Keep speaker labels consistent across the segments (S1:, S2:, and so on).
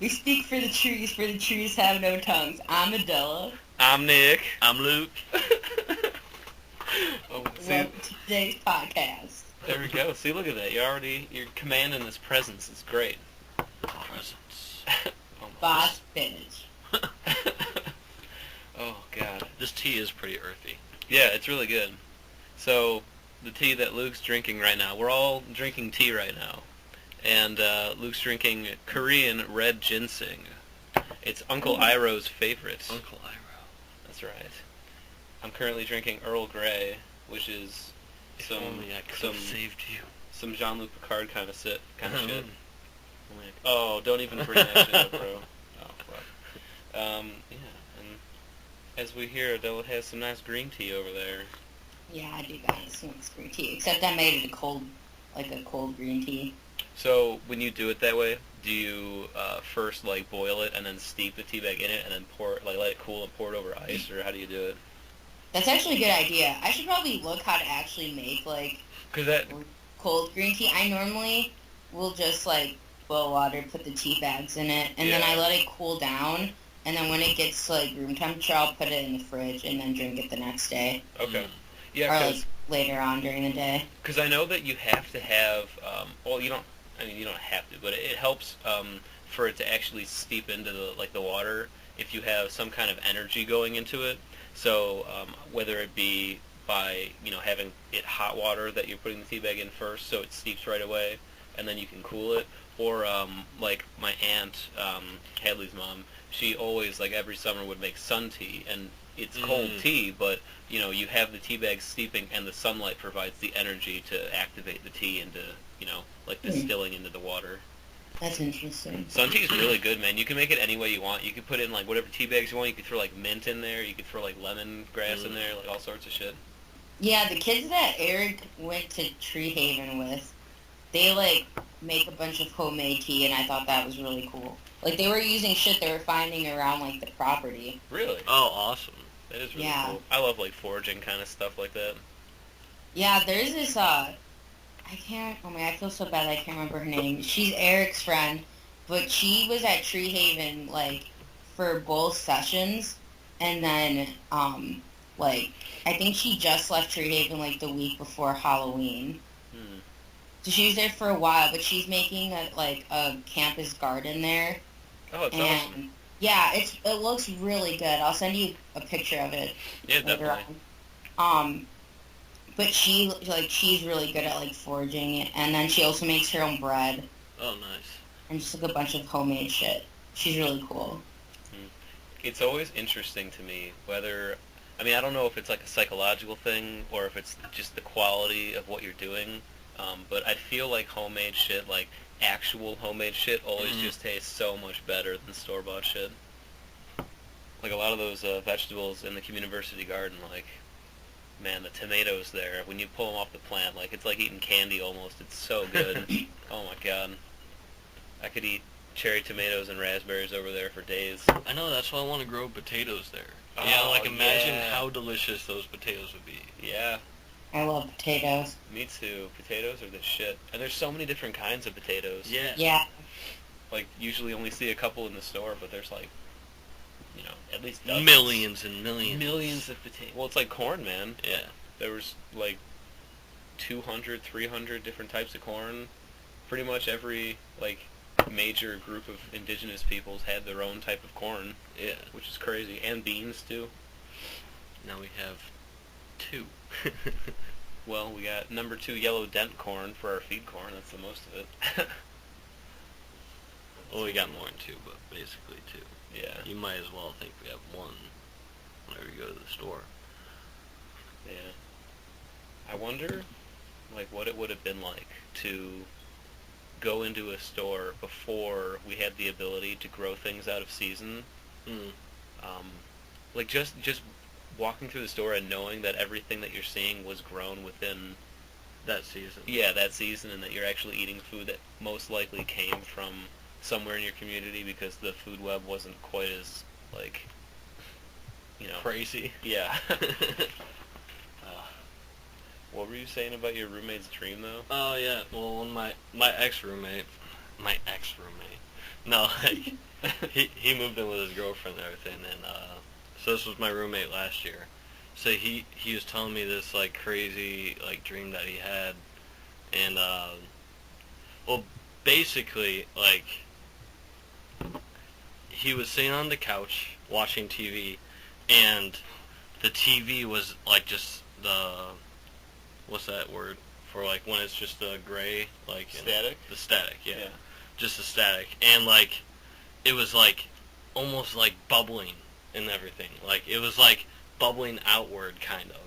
S1: We speak for the trees have no tongues. I'm Adela.
S2: I'm Nick.
S3: I'm Luke.
S1: Welcome to today's podcast.
S2: There we go. See, look at that. You're commanding this presence. It's great.
S3: Presents.
S1: Boss spinach.
S2: Oh, God.
S3: This tea is pretty earthy.
S2: Yeah, it's really good. So, the tea that Luke's drinking right now, we're all drinking tea right now. And Luke's drinking Korean red ginseng. It's Uncle Iroh's favorite.
S3: Uncle Iroh.
S2: That's right. I'm currently drinking Earl Grey, which is
S3: If only I could have saved you.
S2: some Jean-Luc Picard kind of shit. Oh, don't even bring that shit up, bro. Oh, fuck. Yeah, and as we hear, Adela has some nice green tea over there.
S1: Yeah, I do got some green tea. Except I made it a cold green tea.
S2: So, when you do it that way, do you first, boil it and then steep the tea bag in it and then let it cool and pour it over ice, or how do you do it?
S1: That's actually a good idea. I should probably look how to actually make, cold green tea. I normally will just, boil water, put the tea bags in it, and then I let it cool down, and then when it gets to, room temperature, I'll put it in the fridge and then drink it the next day.
S2: Okay. Yeah,
S1: or, later on during the day.
S2: Because I know that you have to have, you don't have to, but it helps for it to actually steep into the water if you have some kind of energy going into it. So whether it be by, having it hot water that you're putting the tea bag in first so it steeps right away and then you can cool it, or my aunt, Hadley's mom, she always, every summer would make sun tea, and it's cold tea, but, you have the tea bag steeping and the sunlight provides the energy to activate the tea into, distilling into the water.
S1: That's interesting.
S2: Sun tea is really good, man. You can make it any way you want. You can put in, whatever tea bags you want. You can throw, mint in there. You can throw, lemongrass in there, all sorts of shit.
S1: Yeah, the kids that Erick went to Tree Haven with, they, make a bunch of homemade tea, and I thought that was really cool. They were using shit they were finding around, the property.
S2: Really?
S3: Oh, awesome.
S2: That is really cool. I love, foraging kind of stuff like that.
S1: Yeah, there's this, I feel so bad I can't remember her name. She's Erick's friend, but she was at Tree Haven, for both sessions, and then, I think she just left Tree Haven, the week before Halloween. So she was there for a while, but she's making, a campus garden there.
S2: Oh, it's awesome.
S1: Yeah, it looks really good. I'll send you a picture of it.
S2: Yeah, definitely.
S1: But she's really good at, foraging, and then she also makes her own bread.
S3: Oh, nice.
S1: And just, a bunch of homemade shit. She's really cool.
S2: It's always interesting to me whether, I don't know if it's, a psychological thing, or if it's just the quality of what you're doing, but I feel like homemade shit, actual homemade shit, always just tastes so much better than store-bought shit. A lot of those vegetables in the university garden, man, the tomatoes there, when you pull them off the plant, it's like eating candy almost. It's so good. Oh my god. I could eat cherry tomatoes and raspberries over there for days.
S3: I know, that's why I want to grow potatoes there.
S2: Oh,
S3: imagine how delicious those potatoes would be.
S2: Yeah.
S1: I love potatoes.
S2: Me too. Potatoes are the shit. And there's so many different kinds of potatoes.
S3: Yeah.
S1: Yeah.
S2: Usually only see a couple in the store, but there's at least dozens.
S3: Millions and millions.
S2: Millions of potatoes. Well, it's like corn, man.
S3: Yeah.
S2: There was 200, 300 different types of corn. Pretty much every major group of indigenous peoples had their own type of corn.
S3: Yeah.
S2: Which is crazy. And beans too.
S3: Now we have 2.
S2: Well, we got number 2 yellow dent corn for our feed corn. That's the most of it.
S3: Well, we got more than 2, but basically 2.
S2: Yeah.
S3: You might as well think we have 1 whenever you go to the store.
S2: Yeah. I wonder, what it would have been like to go into a store before we had the ability to grow things out of season. Just walking through the store and knowing that everything that you're seeing was grown within
S3: that season.
S2: Yeah, that season, and that you're actually eating food that most likely came from somewhere in your community because the food web wasn't quite as,
S3: crazy.
S2: Yeah. What were you saying about your roommate's dream, though?
S3: Oh, yeah. Well, when my ex-roommate, No, like, he moved in with his girlfriend and everything, and so this was my roommate last year. So he was telling me this like crazy like dream that he had, and well, basically like he was sitting on the couch watching TV, and the TV was like just the what's that word for like when it's just the gray like
S2: Static?
S3: the static, yeah.
S2: Yeah.
S3: Just the static, and like it was like almost like bubbling and everything. Like it was like bubbling outward kind of,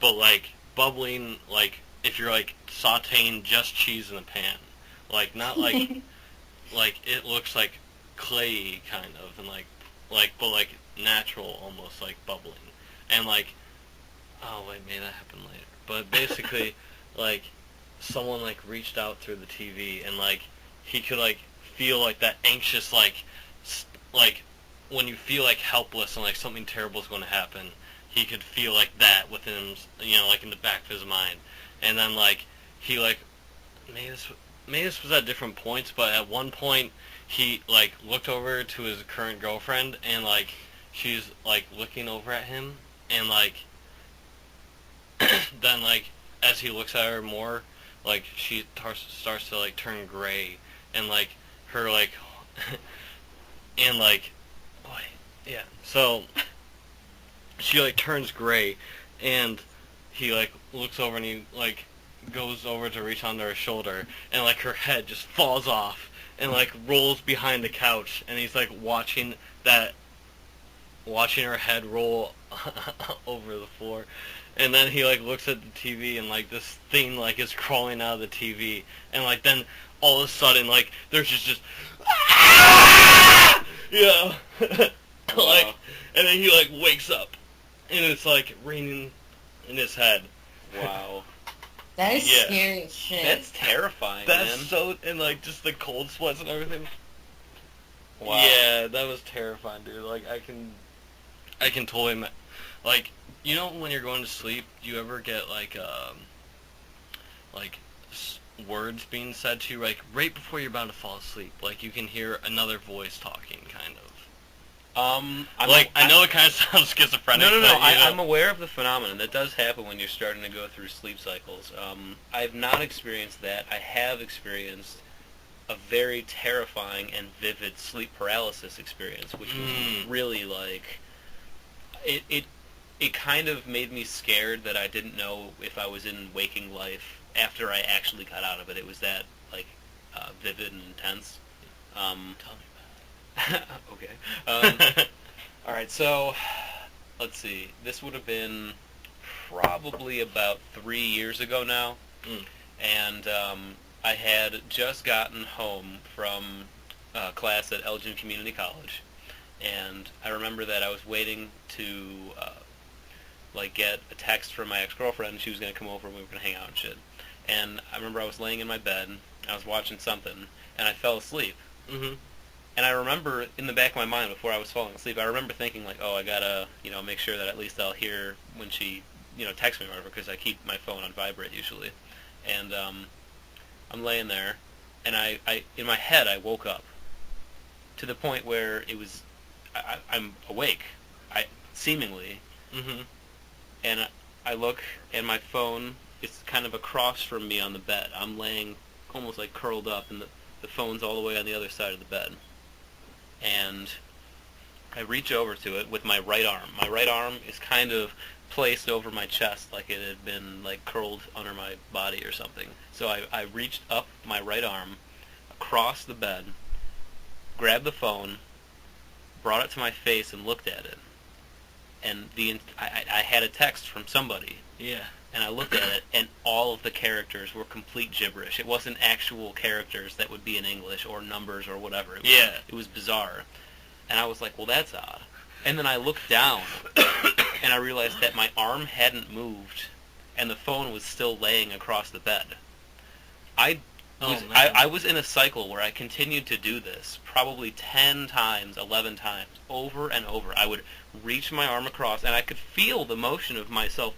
S3: but like bubbling like if you're like sautéing just cheese in a pan, like not like like it looks like clayy kind of, and like but like natural almost like bubbling, and like oh wait, maybe that happened later, but basically like someone like reached out through the TV, and like he could like feel like that anxious like when you feel like helpless and like something terrible is going to happen, he could feel like that within him, you know, like in the back of his mind. And then like he like maybe this was at different points, but at one point he like looked over to his current girlfriend, and like she's like looking over at him, and like then like as he looks at her more, like she starts to like turn gray, and like her like and like boy, yeah, so she like turns gray, and he like looks over, and he like goes over to reach onto her shoulder, and like her head just falls off and like rolls behind the couch, and he's like watching her head roll over the floor. And then he like looks at the TV, and like this thing like is crawling out of the TV, and like then all of a sudden like there's just yeah. Like, and then he like wakes up, and it's like raining in his head.
S2: Wow.
S1: That is
S3: Yeah.
S1: scary as shit.
S2: That's terrifying,
S3: That's
S2: man.
S3: so, and like just the cold sweats and everything.
S2: Wow.
S3: Yeah, that was terrifying, dude. Like I can totally, like, you know when you're going to sleep, do you ever get like words being said to you, like right before you're about to fall asleep, like you can hear another voice talking, kind of. I know it kind of sounds schizophrenic.
S2: No.
S3: But,
S2: I'm aware of the phenomenon. That does happen when you're starting to go through sleep cycles. I've not experienced that. I have experienced a very terrifying and vivid sleep paralysis experience, which was really like it kind of made me scared that I didn't know if I was in waking life after I actually got out of it. It was that like vivid and intense.
S3: Tell me
S2: Okay. All right, so let's see. This would have been probably about 3 years ago now, and I had just gotten home from class at Elgin Community College, and I remember that I was waiting to like get a text from my ex-girlfriend. She was gonna come over and we were gonna hang out and shit. And I remember I was laying in my bed, I was watching something, and I fell asleep.
S3: Mm-hmm.
S2: And I remember in the back of my mind before I was falling asleep, I remember thinking like, oh, I gotta, make sure that at least I'll hear when she, texts me or whatever, because I keep my phone on vibrate usually. And I'm laying there, and I in my head I woke up to the point where it was, I'm awake, seemingly, and I look, and my phone is kind of across from me on the bed. I'm laying almost like curled up, and the phone's all the way on the other side of the bed. And I reach over to it with my right arm. My right arm is kind of placed over my chest like it had been like curled under my body or something. So I reached up my right arm across the bed, grabbed the phone, brought it to my face, and looked at it. And I had a text from somebody.
S3: Yeah.
S2: And I looked at it, and all of the characters were complete gibberish. It wasn't actual characters that would be in English or numbers or whatever. It was bizarre. And I was like, well, that's odd. And then I looked down, and I realized that my arm hadn't moved, and the phone was still laying across the bed. I was in a cycle where I continued to do this probably 10 times, 11 times, over and over. I would reach my arm across, and I could feel the motion of myself,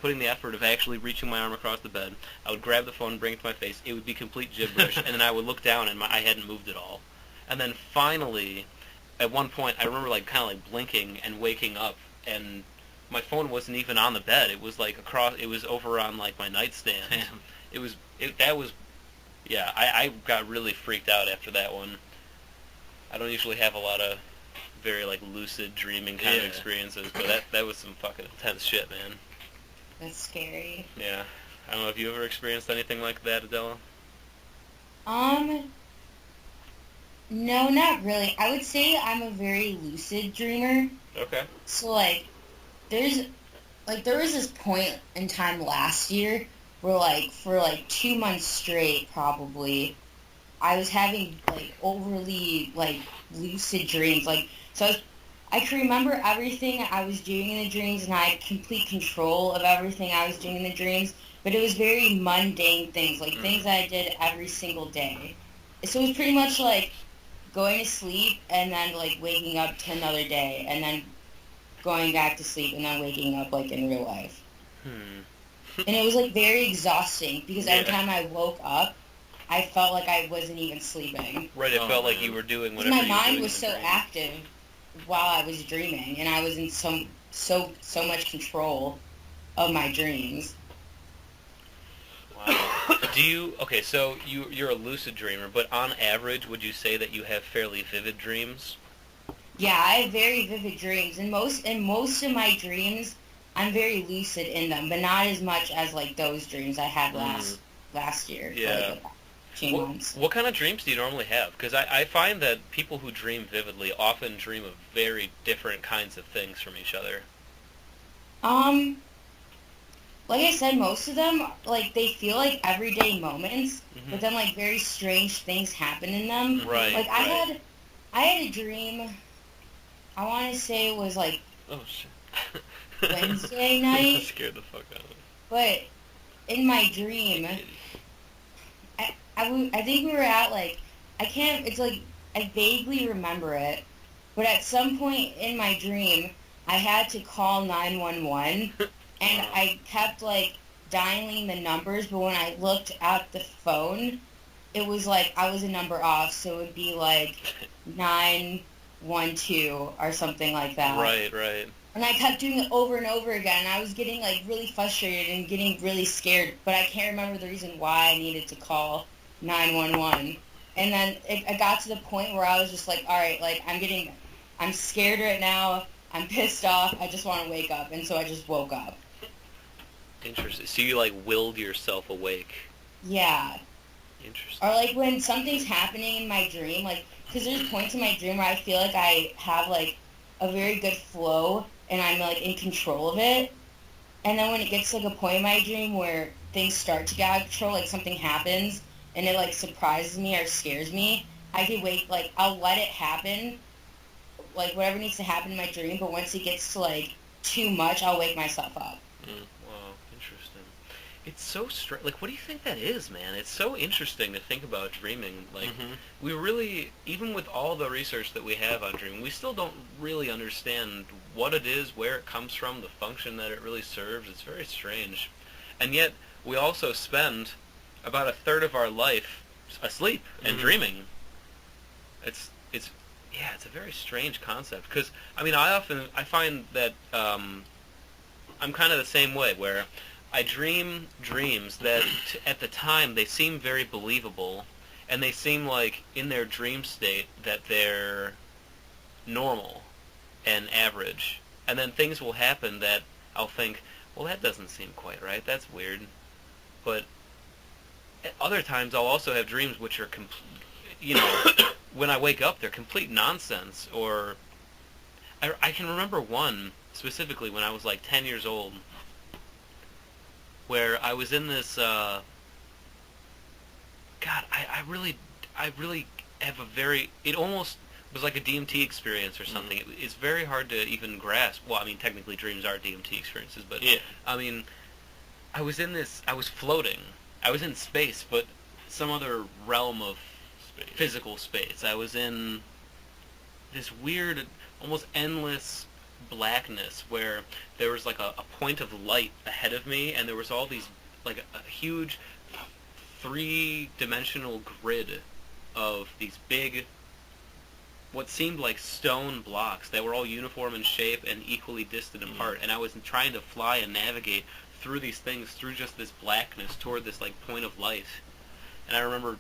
S2: putting the effort of actually reaching my arm across the bed. I would grab the phone and bring it to my face. It would be complete gibberish, and then I would look down, and I hadn't moved at all. And then finally, at one point, I remember like kind of like blinking and waking up, and my phone wasn't even on the bed. It was like across. It was over on like my nightstand.
S3: Damn.
S2: That was. Yeah, I got really freaked out after that one. I don't usually have a lot of very like lucid dreaming kind of
S3: Yeah.
S2: experiences, but that was some fucking intense shit, man.
S1: That's scary.
S2: Yeah. I don't know if you ever experienced anything like that, Adela.
S1: Um, no, not really. I would say I'm a very lucid dreamer.
S2: Okay.
S1: So there's there was this point in time last year where for 2 months straight probably I was having overly lucid dreams. I can remember everything I was doing in the dreams, and I had complete control of everything I was doing in the dreams. But it was very mundane things, things that I did every single day. So it was pretty much like going to sleep and then waking up to another day, and then going back to sleep and then waking up in real life. And it was very exhausting because every
S2: Yeah.
S1: time I woke up, I felt like I wasn't even sleeping.
S2: Right, it
S3: Oh,
S2: felt like
S3: man.
S2: you were doing
S1: Because
S2: whatever
S1: my
S2: you were
S1: mind
S2: doing
S1: was
S2: in
S1: so
S2: the dream.
S1: active while I was dreaming, and I was in so much control of my dreams.
S2: Wow. Okay, so you're a lucid dreamer, but on average, would you say that you have fairly vivid dreams?
S1: Yeah, I have very vivid dreams, and most of my dreams, I'm very lucid in them, but not as much as those dreams I had last year.
S2: Yeah.
S1: For 2 months.
S2: What kind of dreams do you normally have? Because I find that people who dream vividly often dream of very different kinds of things from each other.
S1: Like I said, most of them they feel like everyday moments,
S2: Mhm.
S1: but then very strange things happen in them.
S2: Right.
S1: I had a dream. I want to say it was
S3: Oh shit.
S1: Wednesday
S3: That
S1: night,
S3: scared the fuck out of me.
S1: but in my dream, I think we were at I can't. It's I vaguely remember it, but at some point in my dream, I had to call 911, and I kept dialing the numbers, but when I looked at the phone, it was I was a number off, so it would be 912 or something like that.
S2: Right.
S1: And I kept doing it over and over again, and I was getting really frustrated and getting really scared, but I can't remember the reason why I needed to call 911. And then it got to the point where I was just all right, I'm scared right now, I'm pissed off, I just want to wake up, and so I just woke up.
S2: Interesting. So you willed yourself awake.
S1: Yeah.
S2: Interesting.
S1: Or when something's happening in my dream, because there's points in my dream where I feel I have a very good flow, and I'm in control of it. And then when it gets to a point in my dream where things start to get out of control, something happens, and it surprises me or scares me, I can wait, I'll let it happen, whatever needs to happen in my dream, but once it gets to too much, I'll wake myself up.
S2: Wow, interesting. It's so strange. What do you think that is, man? It's so interesting to think about dreaming. We really, even with all the research that we have on dreaming, we still don't really understand what it is, where it comes from, the function that it really serves. It's very strange. And yet, we also spend about a third of our life asleep and dreaming. It's a very strange concept. Because, I find that I'm kind of the same way, where I dream dreams that at the time they seem very believable, and they seem in their dream state that they're normal and average. And then things will happen that I'll think, well, that doesn't seem quite right. That's weird. But at other times I'll also have dreams which are when I wake up, they're complete nonsense. Or I can remember one specifically when I was 10 years old, where I was in this, God, I really have a very, it almost was like a DMT experience or something. It's very hard to even grasp. Well, technically dreams are DMT experiences, but,
S3: Yeah.
S2: I was in this, I was floating. I was in space, but some other realm of physical space. I was in this weird, almost endless blackness where there was a point of light ahead of me, and there was all these a huge 3-dimensional grid of these big what seemed like stone blocks that were all uniform in shape and equally distant apart, and I was trying to fly and navigate through these things, through just this blackness toward this like point of light. And I remember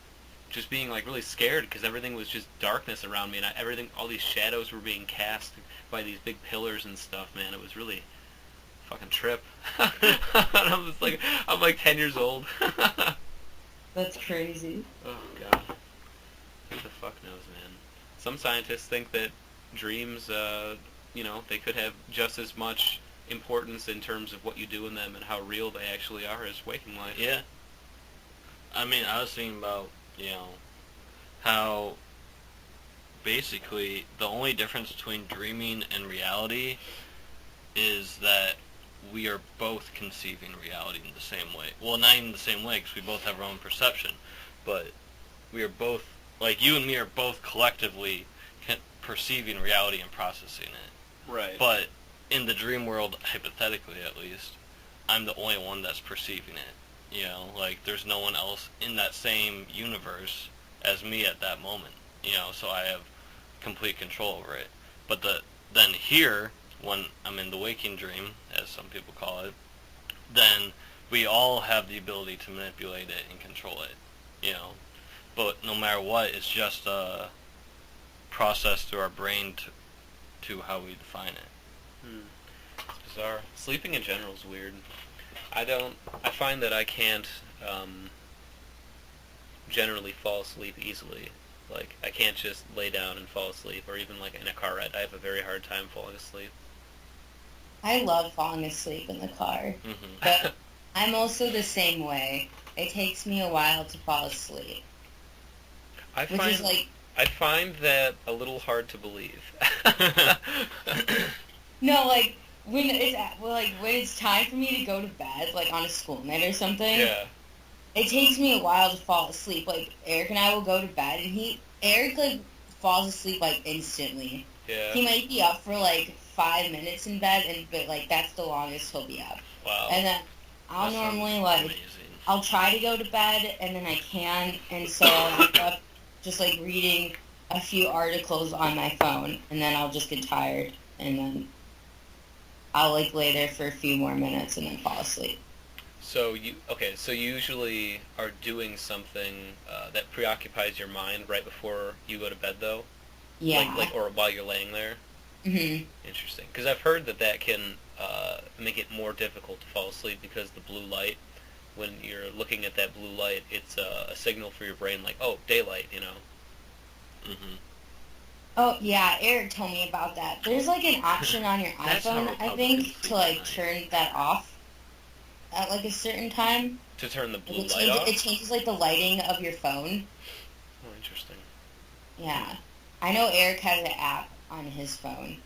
S2: just being like really scared because everything was just darkness around me, and all these shadows were being cast by these big pillars and stuff. Man, it was really fucking trip. And I'm like 10 years old.
S1: That's crazy.
S2: Oh god, who the fuck knows, man? Some scientists think that dreams, they could have just as much importance in terms of what you do in them and how real they actually are as waking life.
S3: Yeah. I mean, I was thinking about, how basically the only difference between dreaming and reality is that we are both conceiving reality in the same way. Well, not in the same way, because we both have our own perception, but we are both, like you and me are both collectively perceiving reality and processing it.
S2: Right.
S3: But in the dream world, hypothetically at least, I'm the only one that's perceiving it. Like there's no one else in that same universe as me at that moment. So I have complete control over it. But then here, when I'm in the waking dream, as some people call it, then we all have the ability to manipulate it and control it. But no matter what, it's just a process through our brain to how we define it.
S2: It's bizarre. Sleeping in general is weird. I find that I can't generally fall asleep easily. Like, I can't just lay down and fall asleep, or even like in a car ride. I have a very hard time falling asleep.
S1: I love falling asleep in the car, but I'm also the same way. It takes me a while to fall asleep.
S2: I find that a little hard to believe.
S1: No, like when it's time for me to go to bed, like on a school night or something.
S2: Yeah.
S1: It takes me a while to fall asleep. Like Eric and I will go to bed, and Eric like falls asleep like instantly.
S2: Yeah.
S1: He might be up for like 5 minutes in bed, but like that's the longest he'll be up.
S2: Wow.
S1: And then I'll normally like
S3: amazing.
S1: I'll try to go to bed, and then I can't, and so I'll wake up just like reading a few articles on my phone, and then I'll just get tired, and then I'll like lay there for a few more minutes and then fall asleep.
S2: So you usually are doing something that preoccupies your mind right before you go to bed, though?
S1: Yeah.
S2: Or while you're laying there?
S1: Mhm.
S2: Interesting. Because I've heard that can make it more difficult to fall asleep because the blue light, when you're looking at that blue light, it's a signal for your brain like, oh, daylight,
S1: Oh yeah, Eric told me about that. There's like an option on your
S3: That's how
S1: iPhone, I
S3: Republicans
S1: think, to
S3: sleep
S1: like
S3: at night.
S1: turn that off at like a certain time.
S2: To turn the blue
S1: It
S2: light off?
S1: changes like the lighting of your phone.
S2: Oh, interesting.
S1: Yeah. I know Eric has an app on his phone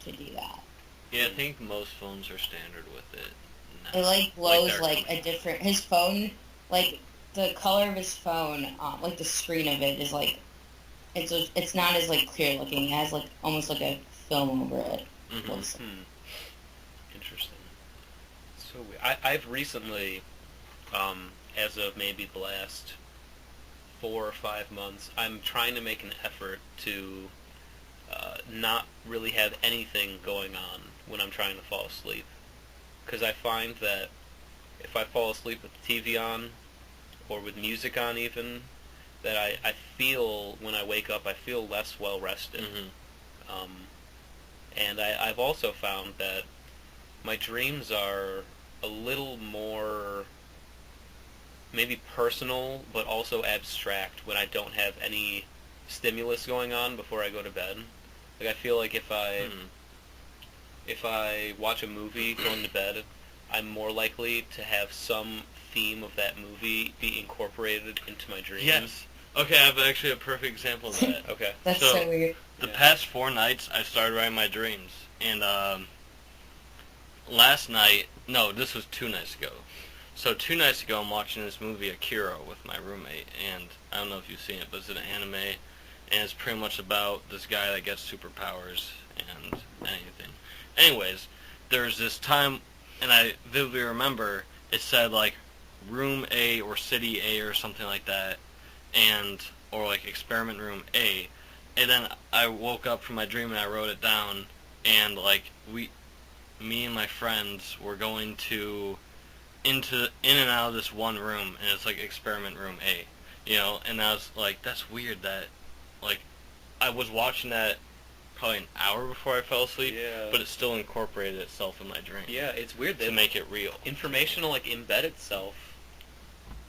S1: to do that.
S3: Yeah, I think most phones are standard with it.
S1: It like glows
S3: they're
S1: like a
S3: coming.
S1: different. His phone, like the color of his phone, like the screen of it is like, it's not as like clear looking. It has like almost like a film over it.
S3: Mhm.
S1: Looks-
S2: Interesting. So weird. I've recently, as of maybe the last 4 or 5 months, I'm trying to make an effort to not really have anything going on when I'm trying to fall asleep. Because I find that if I fall asleep with the TV on, or with music on even, that I feel, when I wake up, I feel less well rested. And I've also found that my dreams are a little more maybe personal, but also abstract when I don't have any stimulus going on before I go to bed. Like I feel like if I watch a movie going to bed, I'm more likely to have some theme of that movie be incorporated into my dreams.
S3: Yes. Okay, I have actually a perfect example of that.
S2: Okay.
S1: That's
S3: So-
S1: so weird.
S3: The past 4 nights, I started writing my dreams. And last night, no, this was 2 nights ago. So 2 nights ago, I'm watching this movie, Akira, with my roommate. And I don't know if you've seen it, but it's an anime. And it's pretty much about this guy that gets superpowers and anything. Anyways, there's this time, and I vividly remember, it said, like, room A or city A or something like that, or, like, experiment room A. And then I woke up from my dream and I wrote it down, and like me and my friends were going in and out of this one room, and it's like experiment room A, and I was like, that's weird that, like, I was watching that probably an hour before I fell asleep,
S2: Yeah.
S3: but it still incorporated itself in my dream.
S2: Yeah, it's weird
S3: to
S2: that
S3: make it real.
S2: information will like embed itself.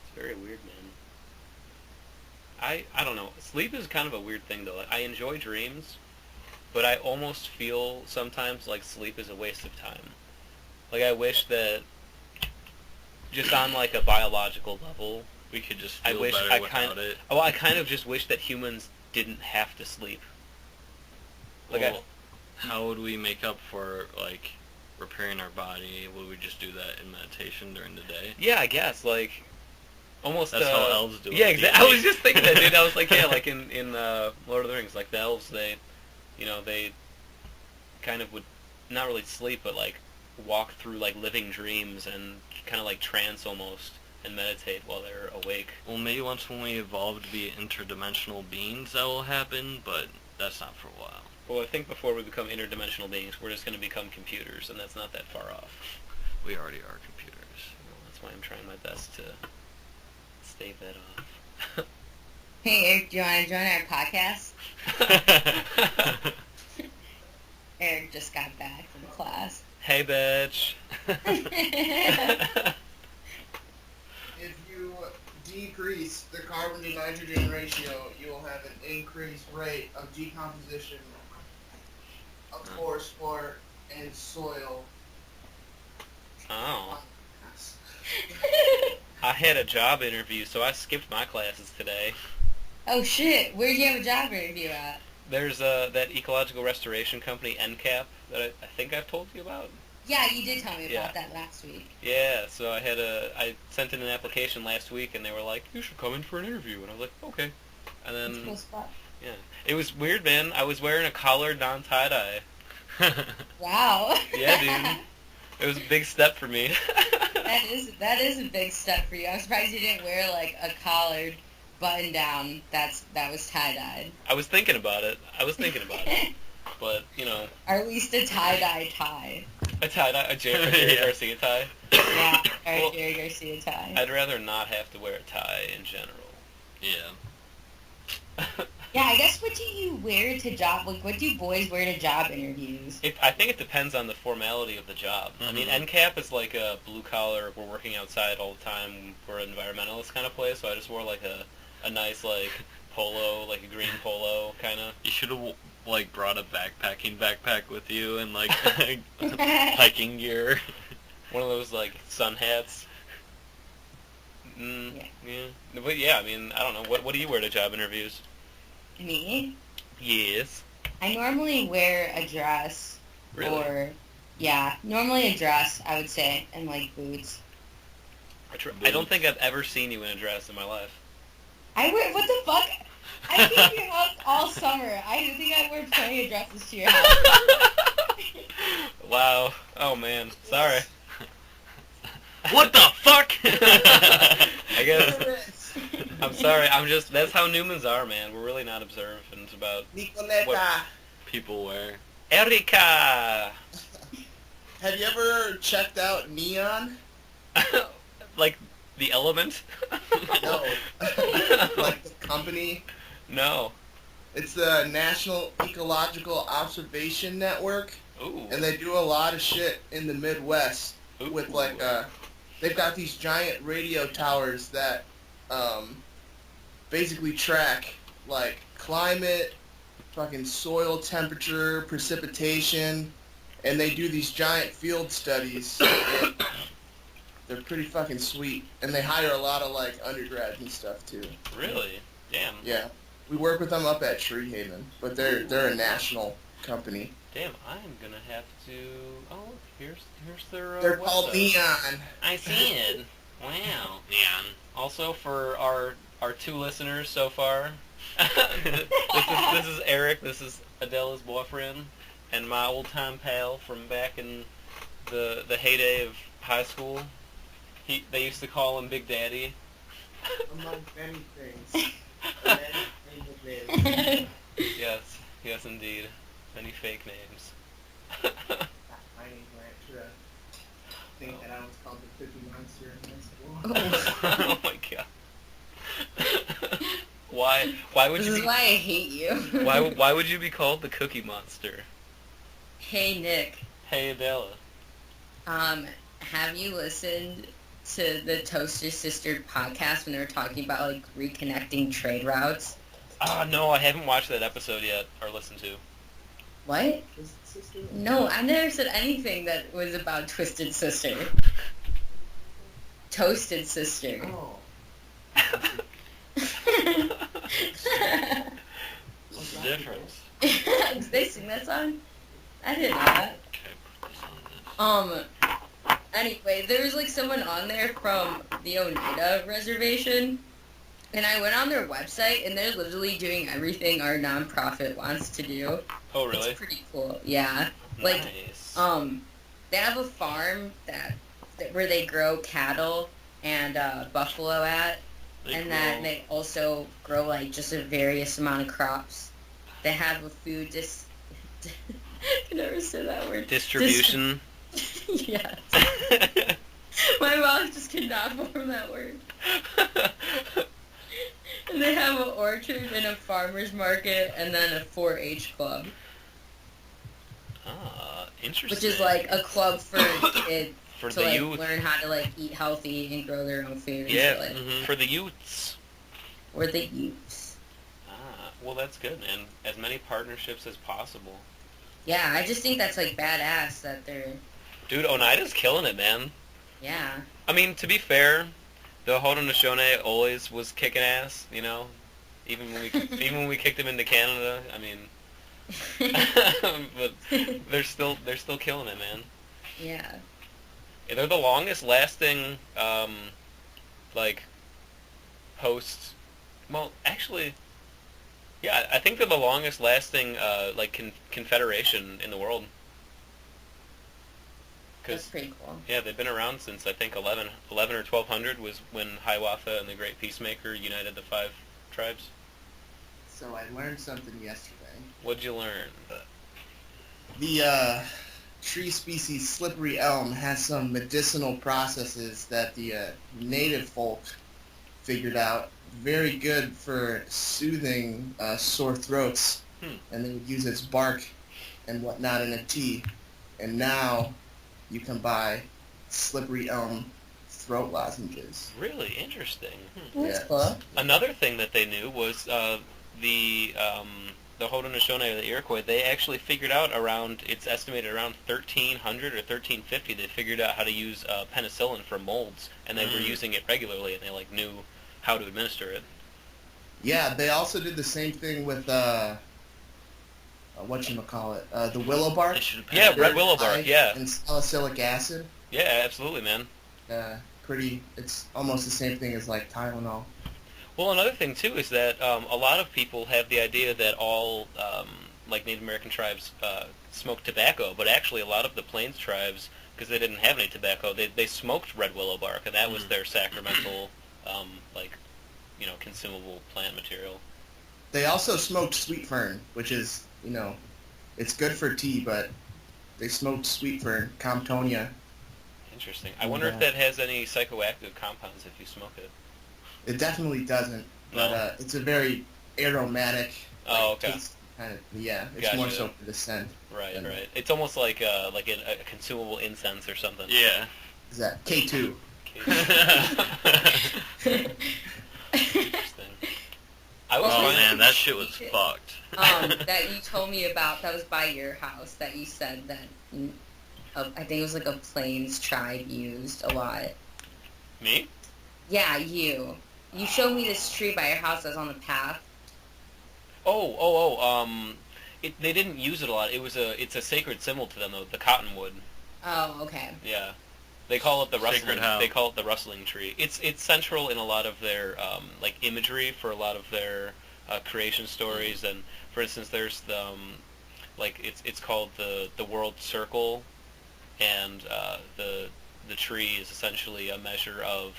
S2: It's very weird, man. I don't know. Sleep is kind of a weird thing though. Like, I enjoy dreams, but I almost feel sometimes like sleep is a waste of time. Like I wish that just on like a biological level,
S3: We could just
S2: I
S3: feel
S2: wish
S3: better
S2: I
S3: without it.
S2: I kind of just wish that humans didn't have to sleep. Like
S3: Well, how would we make up for, like, repairing our body? Would we just do that in meditation during the day?
S2: Yeah, I guess like almost.
S3: That's how elves do it.
S2: Yeah, exactly. I was just thinking that, dude. I was like, yeah, like in Lord of the Rings, like the elves, they kind of would not really sleep, but like walk through like living dreams and kind of like trance almost and meditate while they're awake.
S3: Well, maybe once when we evolve to be interdimensional beings, that will happen, but that's not for a while.
S2: Well, I think before we become interdimensional beings, we're just going to become computers, and that's not that far off.
S3: We already are computers.
S2: Well, that's why I'm trying my best to stave that off.
S1: Hey, Eric, do you want to join our podcast? Eric just got back from class.
S2: Hey, bitch.
S4: If you decrease the carbon to nitrogen ratio, you will have an increased rate of decomposition of phosphor and soil.
S2: Oh. I had a job interview, so I skipped my classes today.
S1: Oh shit, where'd you have a job interview at?
S2: There's that ecological restoration company, NCAP, that I think I've told you about.
S1: Yeah, you did tell me about
S2: Yeah.
S1: that last week.
S2: Yeah, so I sent in an application last week, and they were like, you should come in for an interview. And I was like, okay. And
S1: It's
S2: then,
S1: cool spot.
S2: yeah. It was weird, man. I was wearing a collared non-tie-dye.
S1: Wow.
S2: Yeah, dude. It was a big step for me.
S1: That is a big step for you. I'm surprised you didn't wear like a collared button down that was tie dyed.
S2: I was thinking about it. But,
S1: Or at least a tie-dye tie.
S2: a tie-dye, a Jerry
S3: Yeah.
S2: Garcia tie.
S1: Yeah, or
S2: Well,
S1: a Jerry Garcia tie.
S2: I'd rather not have to wear a tie in general.
S3: Yeah.
S1: Yeah, I guess what do you wear to job? Like, what do boys wear to job interviews?
S2: I think it depends on the formality of the job. I mean,
S3: Mhm.
S2: NCAP is like a blue-collar, we're working outside all the time, we're an environmentalist kind of place, so I just wore like a nice like polo, like a green polo kind of.
S3: You should have, like, brought a backpack with you and, like, hiking gear.
S2: One of those like sun hats. Yeah. But yeah, I mean, I don't know. What do you wear to job interviews?
S1: Me?
S2: Yes.
S1: I normally wear a dress.
S2: Really?
S1: Or, yeah, normally a dress, I would say, and like boots.
S2: I don't think I've ever seen you in a dress in my life.
S1: I wear, what the fuck? I came to your house all summer. I think I wear plenty of dresses to your house.
S2: Wow. Oh man. Sorry.
S3: What the fuck?
S2: I guess. I'm sorry. That's how Newmans are, man. We're really not observant about
S4: Nicoletta,
S2: What?
S3: People wear.
S2: Erica.
S4: have you ever checked out Neon?
S2: Like the element?
S4: No. Like the company?
S2: No.
S4: It's the National Ecological Observation Network,
S2: Ooh.
S4: and they do a lot of shit in the Midwest
S2: Ooh.
S4: with like they've got these giant radio towers that basically track like climate, fucking soil temperature, precipitation, and they do these giant field studies. And they're pretty fucking sweet, and they hire a lot of like undergrads and stuff too.
S2: Really? Damn.
S4: Yeah, we work with them up at Tree Haven, but they're a national company.
S2: Damn. I'm gonna have to. Oh, look, here's their.
S4: They're called
S2: website.
S4: Neon.
S2: I see it. Wow.
S3: Neon.
S2: Also, for our two listeners so far, this is Eric. This is Adela's boyfriend, and my old time pal from back in the heyday of high school. They used to call him Big Daddy.
S4: Among many things. Many things.
S2: Yes, indeed. Many fake names.
S4: My name right to think that I was called the Cookie Monster in high school.
S2: Oh my god. Why would
S1: This
S2: you
S1: is
S2: be
S1: why I hate you.
S2: why would you be called the Cookie Monster?
S1: Hey Nick,
S2: Hey Adela.
S1: have you listened to the Toaster Sister podcast when they were talking about like reconnecting trade routes?
S2: No, I haven't watched that episode yet or listened to.
S1: What?
S4: Twisted Sister?
S1: No, I never said anything that was about Twisted Sister. Toasted Sister.
S4: Oh.
S3: What's the difference?
S1: Did they sing that song? I didn't know that.
S3: Okay, put this on this.
S1: Anyway, there was like someone on there from the Oneida Reservation, and I went on their website, and they're literally doing everything our nonprofit wants to do.
S2: Oh really?
S1: It's pretty cool. Yeah. Like,
S2: Nice.
S1: they have a farm where they grow cattle and buffalo at, and then they also grow like just a various amount of crops. They have a food I can never say that word.
S2: Distribution.
S1: Yes. My mouth just cannot form that word. And they have an orchard and a farmer's market and then a 4-H club.
S2: Interesting.
S1: Which is like a club for kids
S2: for
S1: to
S2: the
S1: like
S2: youth.
S1: learn how to like eat healthy and grow their own food. And
S2: Yeah,
S1: shit like.
S2: for the youths.
S1: Or the youths.
S2: Well, that's good, man. As many partnerships as possible.
S1: Yeah, I just think that's like badass that they're.
S2: Dude, Oneida's killing it, man.
S1: Yeah.
S2: I mean, to be fair, the Haudenosaunee always was kicking ass, you know? Even when we kicked them into Canada, I mean... but they're still killing it, man.
S1: Yeah.
S2: They're the longest lasting, like, post... Well, actually... Yeah, I think they're the longest lasting, like, confederation in the world.
S1: That's pretty cool.
S2: Yeah, they've been around since, I think, 11 or 1200 was when Hiawatha and the Great Peacemaker united the 5 tribes.
S4: So I learned something yesterday.
S2: What'd you learn?
S4: The tree species slippery elm has some medicinal processes that the native folk figured out. Very good for soothing sore throats, and they would use its bark and whatnot in a tea. And now you can buy slippery elm throat lozenges.
S2: Really interesting.
S1: That's
S4: Yeah.
S1: cool.
S2: Another thing that they knew was the Haudenosaunee or the Iroquois. They actually figured out it's estimated around 1300 or 1350. They figured out how to use penicillin for molds, and they were using it regularly, and they like knew how to administer it.
S4: Yeah, they also did the same thing with whatchamacallit, the willow bark.
S2: Yeah, red willow bark. Yeah.
S4: And salicylic acid.
S2: Yeah, absolutely, man.
S4: It's almost the same thing as like Tylenol.
S2: Well, another thing too is that a lot of people have the idea that all like Native American tribes smoke tobacco, but actually a lot of the Plains tribes, because they didn't have any tobacco, they smoked red willow bark, and that was their sacramental, like, you know, consumable plant material.
S4: They also smoked sweet fern, which is, it's good for tea, but they smoked sweet fern, Comptonia.
S2: Interesting. I wonder if that has any psychoactive compounds if you smoke it.
S4: It definitely doesn't, but it's a very aromatic.
S2: Oh, okay.
S4: Taste kind of, yeah. It's
S2: Gotcha.
S4: more so for the scent.
S2: Right. It's almost like a consumable incense or something.
S3: Yeah.
S4: Is that K2?
S2: Interesting.
S3: Oh man, that shit was fucked.
S1: That you told me about, that was by your house, that you said that, I think it was like a Plains tribe used a lot.
S2: Me?
S1: Yeah, you. You showed me this tree by your house that was on the path.
S2: They didn't use it a lot. It's a sacred symbol to them, though, the cottonwood.
S1: Oh, okay.
S2: Yeah. They call it the rustling.
S3: Sacred how?
S2: They call it the rustling tree. It's central in a lot of their like imagery for a lot of their creation stories. And for instance, there's the it's called the world circle, and the tree is essentially a measure of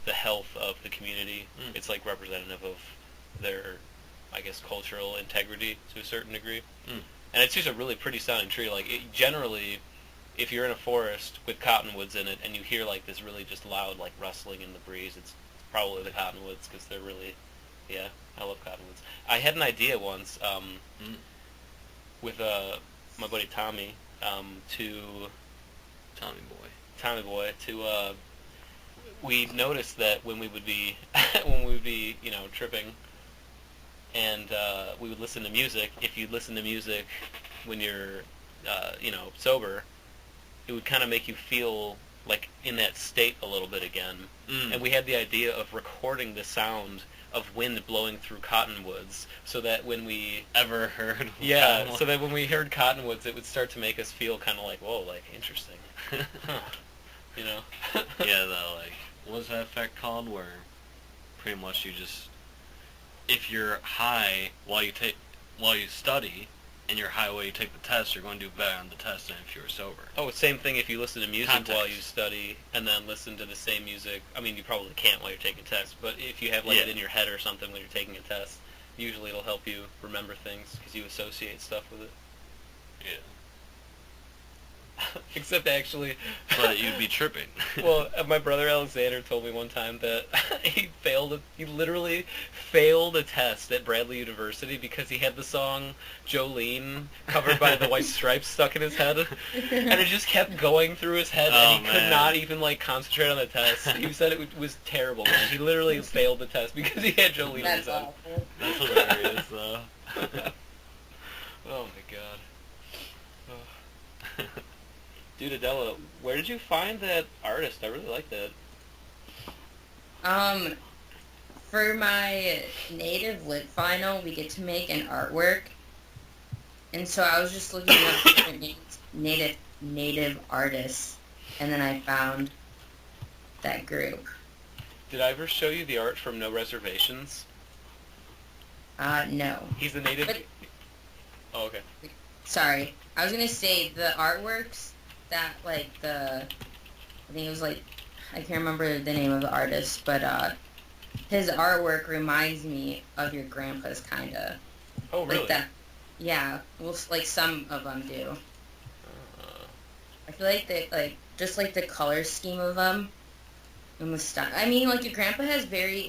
S2: the health of the community. It's like representative of their I guess, cultural integrity to a certain degree.
S3: Mm.
S2: And it's just a really pretty sounding tree. Like, generally, if you're in a forest with cottonwoods in it and you hear, like, this really just loud, like, rustling in the breeze, it's probably the cottonwoods because they're really, yeah, I love cottonwoods. I had an idea once with my buddy Tommy to... Tommy Boy, to, we noticed that when we would be, you know, tripping and we would listen to music, if you listen to music when you're, you know, sober, it would kind of make you feel like in that state a little bit again. And we had the idea of recording the sound of wind blowing through cottonwoods, so that when we
S3: Ever heard?
S2: so that when we heard cottonwoods, it would start to make us feel kind of like, whoa, like interesting, huh. You know?
S3: Yeah, like, what's that effect called? Where pretty much you just, if you're high while you study, and you're high while you take the test, you're going to do better on the test than if you were sober.
S2: Oh, same thing if you listen to music
S3: Context.
S2: while you study, and then listen to the same music. I mean, you probably can't while you're taking tests, but if you have like it in your head or something when you're taking a test, usually it'll help you remember things because you associate stuff with it.
S3: Yeah.
S2: Except actually...
S3: But you'd be tripping.
S2: Well, my brother Alexander told me one time that he literally failed a test at Bradley University because he had the song Jolene covered by the White Stripes stuck in his head, and it just kept going through his head, and he could not even like concentrate on the test. He said it was terrible, man. He literally failed the test because he had Jolene in his head.
S1: Awful.
S3: That's hilarious, though.
S2: Oh my god. Oh. Dude, Adela, where did you find that artist? I really like that.
S1: For my native lit final, we get to make an artwork, and so I was just looking up different native artists, and then I found that group.
S2: Did I ever show you the art from No Reservations?
S1: No.
S2: He's the native...
S1: But-
S2: Oh, okay.
S1: Sorry, I was gonna say the artworks that I think it was like, I can't remember the name of the artist, but his artwork reminds me of your grandpa's kinda.
S2: Oh, really?
S1: Like that. Yeah, well, like some of them do. I feel like they just like the color scheme of them and the style. I mean, like your grandpa has very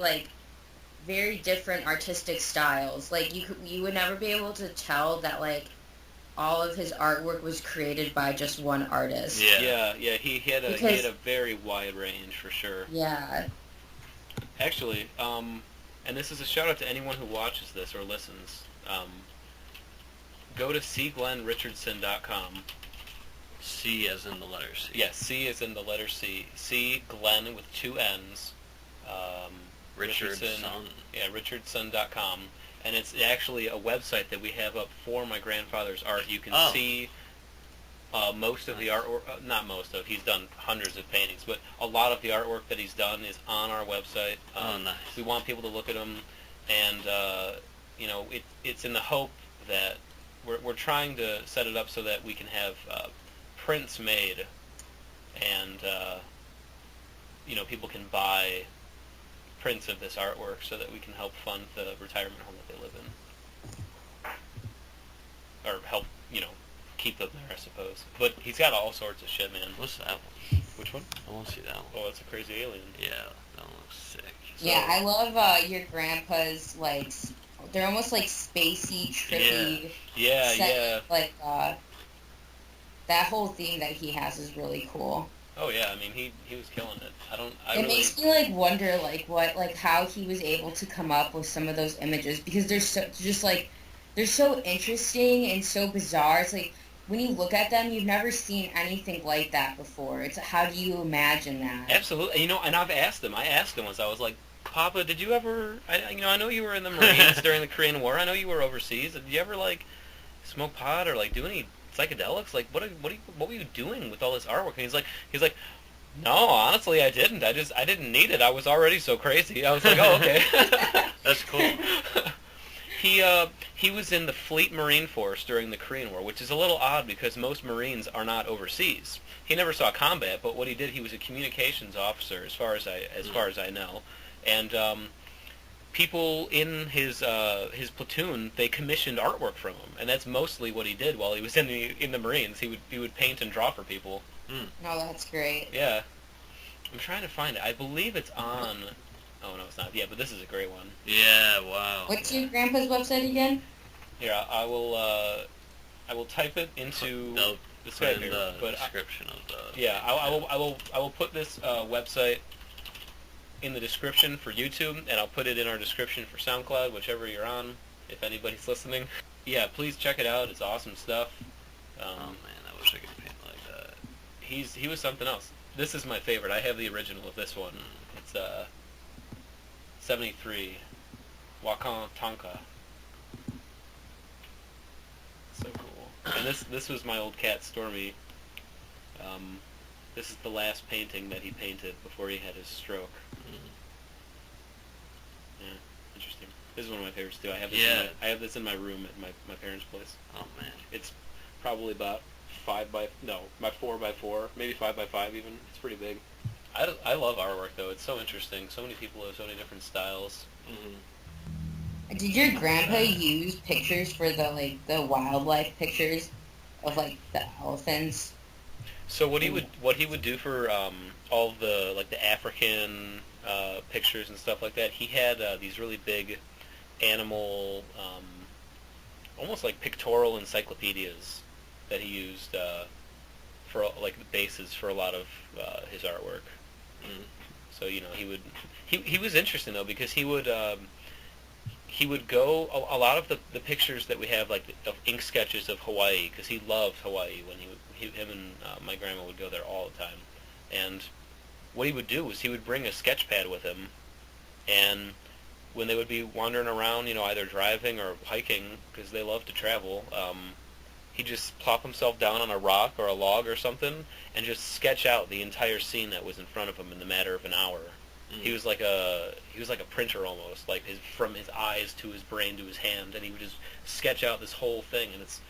S1: different artistic styles. Like you would never be able to tell that like all of his artwork was created by just one artist.
S2: Yeah. He had a very wide range for sure.
S1: Yeah.
S2: Actually, and this is a shout out to anyone who watches this or listens. Go to cglennrichardson.com.
S3: C as in the letter C.
S2: Yes, C as in the letter C. C Glenn with 2 N's.
S3: Richardson.
S2: Yeah, richardson.com. And it's actually a website that we have up for my grandfather's art. You can see most of the artwork, not most of, he's done hundreds of paintings, but a lot of the artwork that he's done is on our website.
S3: Nice.
S2: We want people to look at them, and you know, it's in the hope that we're trying to set it up so that we can have prints made, and you know, people can buy prints of this artwork so that we can help fund the retirement home that they live in, or help, you know, keep them there, I suppose. But he's got all sorts of shit, man.
S3: What's that one?
S2: Which one?
S3: I want to see that one.
S2: Oh, that's a crazy alien.
S3: Yeah, that one looks sick.
S1: Yeah, I love your grandpa's like they're almost like spacey, trippy.
S2: Yeah.
S1: Like that whole theme that he has is really cool.
S2: Oh yeah, I mean he was killing it.
S1: It makes me like wonder how he was able to come up with some of those images because they're so interesting and so bizarre. It's like when you look at them, you've never seen anything like that before. It's how do you imagine that?
S2: Absolutely. You know, and I've asked him. I asked him once. I was like, Papa, did you ever? I know you were in the Marines during the Korean War. I know you were overseas. Did you ever like smoke pot or like do any psychedelics? Like what were you doing with all this artwork? And he's like, no, honestly, I didn't. I didn't need it. I was already so crazy. I was like, oh, okay.
S3: That's cool.
S2: He was in the Fleet Marine Force during the Korean War, which is a little odd because most Marines are not overseas. He never saw combat, but what he did, he was a communications officer, as far as I know, and people in his platoon, they commissioned artwork from him, and that's mostly what he did while he was in the Marines. He would paint and draw for people.
S1: No, that's great.
S2: Yeah, I'm trying to find it. I believe it's on. Oh no, it's not. Yeah, but this is a great one.
S3: Yeah, wow.
S1: What's your grandpa's website again?
S2: Here, I will type it into
S3: They'll
S2: the
S3: put
S2: Skype
S3: in
S2: here.
S3: the
S2: But
S3: description of the...
S2: yeah, I will put this website in the description for YouTube, and I'll put it in our description for SoundCloud, whichever you're on, if anybody's listening. Yeah, please check it out. It's awesome stuff.
S3: Oh man, I wish I could paint like that.
S2: He was something else. This is my favorite. I have the original of this one. It's 73 Wakan Tonka. So cool. And this was my old cat Stormy. This is the last painting that he painted before he had his stroke. Yeah, interesting. This is one of my favorites too. I have this in my room at my parents' place.
S3: Oh man.
S2: It's probably about 4x4, maybe 5x5 even. It's pretty big. I love artwork though. It's so interesting. So many people have so many different styles.
S1: Did your grandpa use pictures for the wildlife pictures of the elephants?
S2: So what he would do for all of the the African pictures and stuff like that, he had these really big animal, almost like pictorial encyclopedias that he used for the bases for a lot of his artwork. So he was interesting though, because he would go a lot of the pictures that we have of ink sketches of Hawaii, because he loved Hawaii when him and my grandma would go there all the time. And what he would do was he would bring a sketch pad with him, and when they would be wandering around, either driving or hiking, because they love to travel, he'd just plop himself down on a rock or a log or something and just sketch out the entire scene that was in front of him in the matter of an hour. He was like a printer almost, from his eyes to his brain to his hand, and he would just sketch out this whole thing, and it's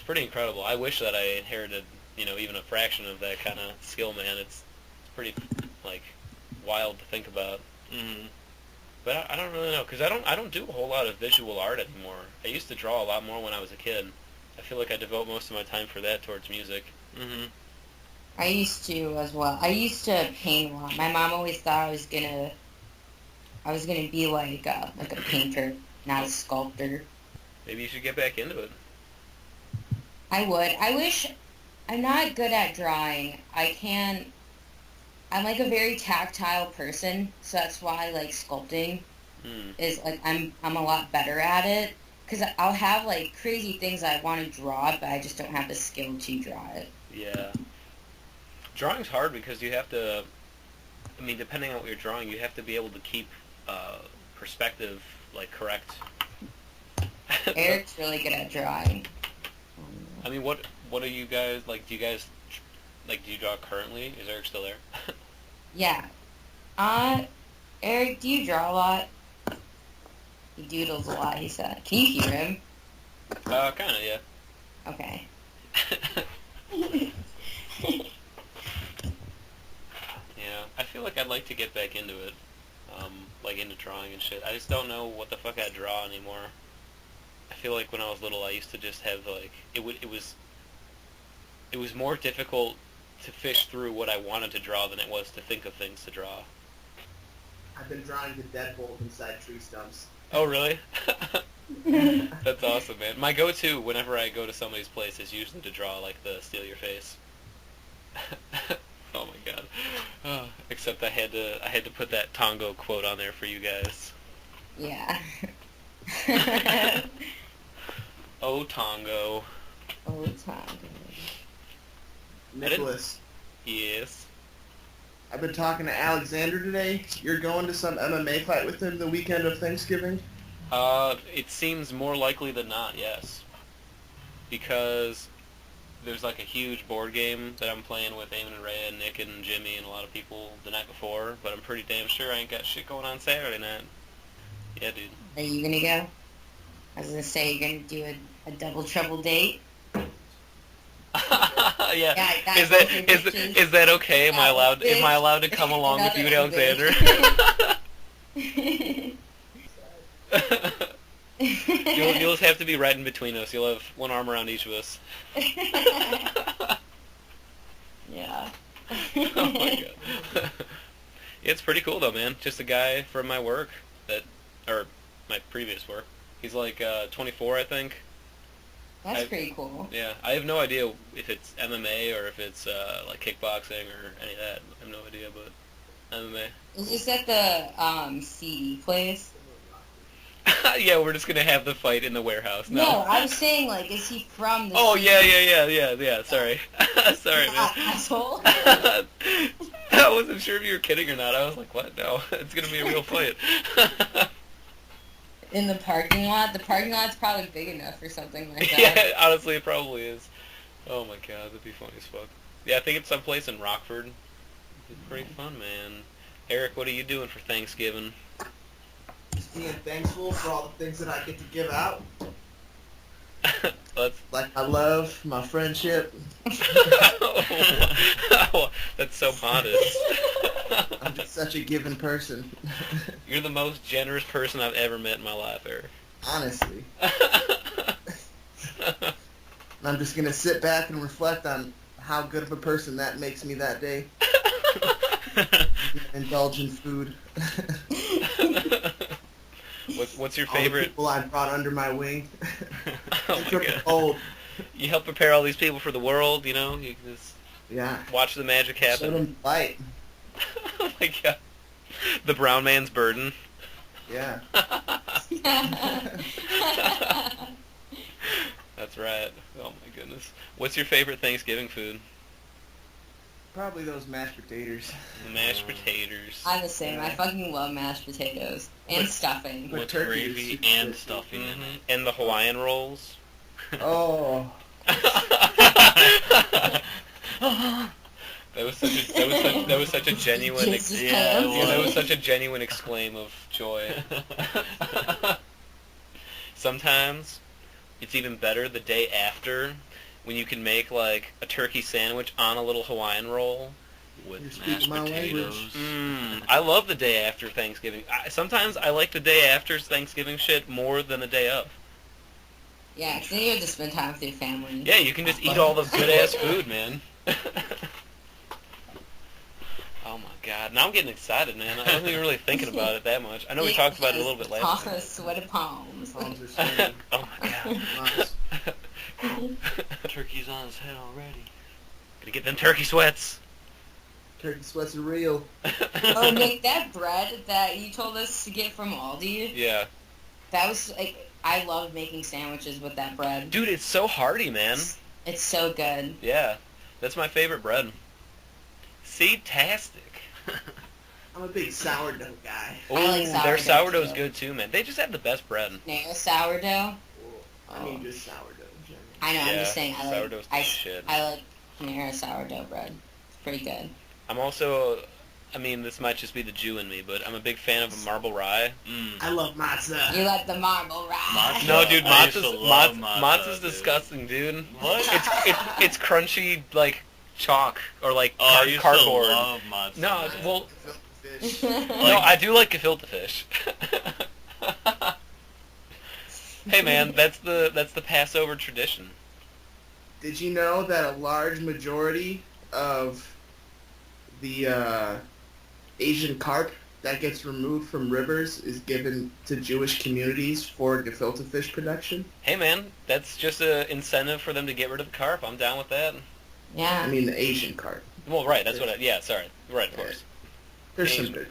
S2: pretty incredible. I wish that I inherited, even a fraction of that kind of skill, man. It's pretty wild to think about. But I don't really know, because I don't do a whole lot of visual art anymore. I used to draw a lot more when I was a kid. I feel like I devote most of my time for that towards music.
S1: I used to as well. I used to paint a lot. My mom always thought I was gonna be like a painter, not a sculptor.
S2: Maybe you should get back into it.
S1: I would. I wish. I'm not good at drawing. I'm a very tactile person, so that's why sculpting is I'm a lot better at it, because I'll have crazy things I want to draw, but I just don't have the skill to draw it.
S2: Yeah. Drawing's hard because you have to, depending on what you're drawing, you have to be able to keep perspective correct.
S1: Erick's really good at drawing.
S2: What are you guys, do you guys, do you draw currently? Is Erick still there?
S1: Yeah. Erick, do you draw a lot? He doodles a lot, he said. Can you hear him?
S2: Kinda, yeah.
S1: Okay.
S2: Yeah, I feel like I'd like to get back into it, into drawing and shit. I just don't know what the fuck I draw anymore. I feel like when I was little, I used to just have it was more difficult to fish through what I wanted to draw than it was to think of things to draw.
S4: I've been drawing the deadbolt inside tree stumps.
S2: Oh, really? That's awesome, man. My go-to whenever I go to somebody's place is usually to draw the steal your face. Oh my god. Except I had to put that Tongo quote on there for you guys.
S1: Yeah.
S2: Oh, Tongo.
S1: Oh, Tongo.
S4: Nicholas.
S2: Yes.
S4: I've been talking to Alexander today. You're going to some MMA fight with him the weekend of Thanksgiving?
S2: It seems more likely than not, yes. Because there's a huge board game that I'm playing with Eamon and Ray and Nick and Jimmy and a lot of people the night before, but I'm pretty damn sure I ain't got shit going on Saturday night. Yeah, dude.
S1: Are you gonna go? I was gonna say you're gonna do a double trouble date.
S2: Yeah. Is that okay? Am I allowed to come along with you and Alexander? You'll just have to be right in between us. You'll have one arm around each of us.
S1: Yeah.
S2: Oh my god. It's pretty cool though, man. Just a guy from my work or my previous work. He's like 24, I think.
S1: That's pretty cool.
S2: Yeah, I have no idea if it's MMA or if it's like kickboxing or any of that. I have no idea, but MMA.
S1: Is this at the CE place?
S2: Yeah, we're just gonna have the fight in the warehouse.
S1: No, I was saying, like, is he from the
S2: Oh
S1: CE?
S2: yeah. Sorry, sorry, man.
S1: Asshole.
S2: I wasn't sure if you were kidding or not. I was like, what? No, it's gonna be a real fight.
S1: In the parking lot? The parking lot's probably big enough for something like that.
S2: Yeah, honestly, it probably is. Oh my god, that'd be funny as fuck. Yeah, I think it's someplace in Rockford. It's pretty fun, man. Eric, what are you doing for Thanksgiving?
S4: Just being thankful for all the things that I get to give out.
S2: Let's.
S4: Like my love, my friendship.
S2: Oh, that's so modest.
S4: I'm just such a giving person.
S2: You're the most generous person I've ever met in my life, Eric.
S4: Honestly. And I'm just going to sit back and reflect on how good of a person that makes me that day. Indulge in food.
S2: What's your
S4: All the
S2: favorite?
S4: people I brought under my wing.
S2: Oh
S4: They
S2: my
S4: took it
S2: god.
S4: cold.
S2: You help prepare all these people for the world, you know? You can just
S4: Yeah.
S2: watch the magic
S4: Show
S2: happen.
S4: them fight.
S2: Oh my god. The brown man's burden.
S4: Yeah.
S2: That's right. Oh my goodness. What's your favorite Thanksgiving food?
S4: Probably those mashed potatoes.
S2: The mashed potatoes.
S1: I'm the same. I fucking love mashed potatoes. And stuffing.
S4: With
S3: With
S4: turkey
S3: gravy
S4: is
S3: and
S4: good.
S3: stuffing in it.
S2: And the Hawaiian rolls.
S4: Oh.
S2: That was such a genuine
S1: Jesus
S3: yeah, it
S1: Christ.
S2: yeah, that was
S3: was.
S2: such a genuine exclaim of joy. Sometimes it's even better the day after when you can make like a turkey sandwich on a little Hawaiian roll.
S4: You're
S3: With
S4: speaking
S3: mashed
S4: my
S3: potatoes.
S2: I love the day after Thanksgiving. Sometimes I like the day after Thanksgiving shit more than the day of.
S1: Yeah, 'cause then you have to spend time with your family.
S2: Yeah, you can just eat all the good ass food, man. Oh my god. Now I'm getting excited, man. I wasn't even really thinking about it that much. I know we talked about it a little bit last time.
S1: Sweaty palms.
S4: Palms are sweaty.
S2: Oh my god.
S4: Nice.
S3: Turkey's on his head already.
S2: Gonna get them turkey sweats.
S4: Turkey sweats are real.
S1: Oh, Nick, that bread that you told us to get from Aldi,
S2: Yeah.
S1: that was, like, I love making sandwiches with that bread.
S2: Dude, it's so hearty, man.
S1: It's so good.
S2: Yeah. That's my favorite bread. Seed-tastic.
S4: I'm a big sourdough guy.
S2: Ooh,
S1: I like
S2: their
S1: sourdough,
S2: sourdough's
S1: too.
S2: good too, man. They just have the best bread.
S1: Nair sourdough.
S4: I mean, just sourdough in general.
S1: I know, I'm
S2: Yeah,
S1: just saying,
S2: sourdough's the shit.
S1: I like Panera sourdough bread. It's pretty good.
S2: I'm also, I mean, this might just be the Jew in me, but I'm a big fan of a marble rye.
S4: I love matzah.
S1: You like the marble rye.
S3: Matzah.
S2: No, dude,
S3: I used to love
S2: matzah's
S3: dude.
S2: disgusting, dude.
S3: What?
S2: It's crunchy like chalk or like
S3: I used
S2: cardboard.
S3: to love matzah.
S2: No, well,
S4: Fish.
S2: no, I do like gefilte fish. Hey man, that's the Passover tradition.
S4: Did you know that a large majority of the Asian carp that gets removed from rivers is given to Jewish communities for gefilte fish production?
S2: Hey man, that's just an incentive for them to get rid of the carp. I'm down with that.
S1: Yeah.
S4: I mean the Asian carp.
S2: Well, right, that's what I, yeah, sorry. Right, of course.
S4: There's some
S2: Asian.
S4: good,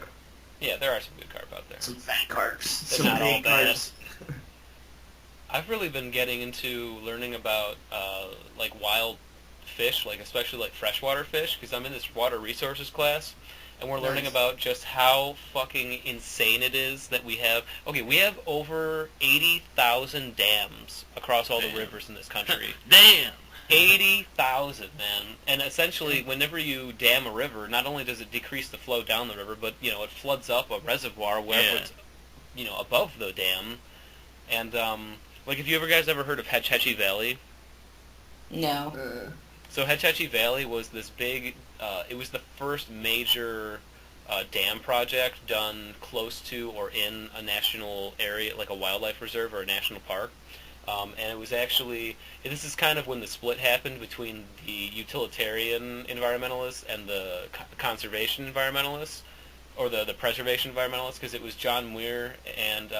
S2: Yeah, there are some good carp out there.
S4: some fat carps,
S2: They're
S4: some
S2: not all
S4: big
S2: bad.
S4: carps.
S2: I've really been getting into learning about like wild fish, like especially like freshwater fish, because I'm in this water resources class, and we're learning
S4: Nice.
S2: about just how fucking insane it is that we have. Okay, we have over 80,000 dams across all the
S3: Damn.
S2: rivers in this country.
S3: Damn.
S2: 80,000, man. And essentially, whenever you dam a river, not only does it decrease the flow down the river, but you know it floods up a reservoir wherever
S3: Yeah.
S2: it's above the dam. And like, have you guys ever heard of Hetch Hetchy Valley?
S1: No.
S2: So Hetch Hetchy Valley was this big, it was the first major dam project done close to or in a national area, like a wildlife reserve or a national park. And it was actually, this is kind of when the split happened between the utilitarian environmentalists and the conservation environmentalists, or the preservation environmentalists, because it was John Muir and,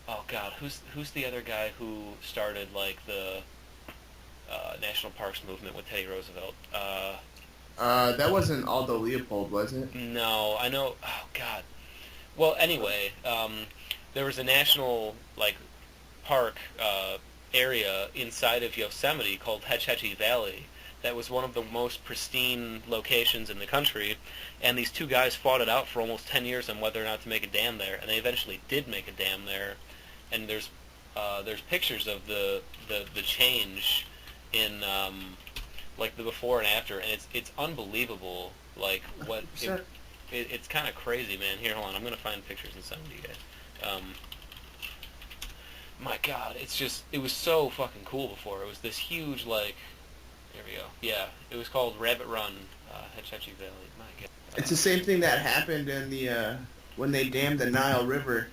S2: oh God, who's the other guy who started, like, the national parks movement with Teddy Roosevelt?
S4: That wasn't Aldo Leopold, was it?
S2: No, I know, oh God. Well, anyway, there was a national, like, park area inside of Yosemite called Hetch Hetchy Valley that was one of the most pristine locations in the country, and these two guys fought it out for almost 10 years on whether or not to make a dam there, and they eventually did make a dam there, and there's pictures of the change in like the before and after, and it's unbelievable, like what it's kind of crazy, man. Here, hold on, I'm gonna find pictures and send them to you guys. My God, it was so fucking cool before. It was this huge, like, there we go. Yeah, it was called Rabbit Run, Hetch Hetchy Valley. My God.
S4: It's the same thing that happened in the when they dammed the Nile River,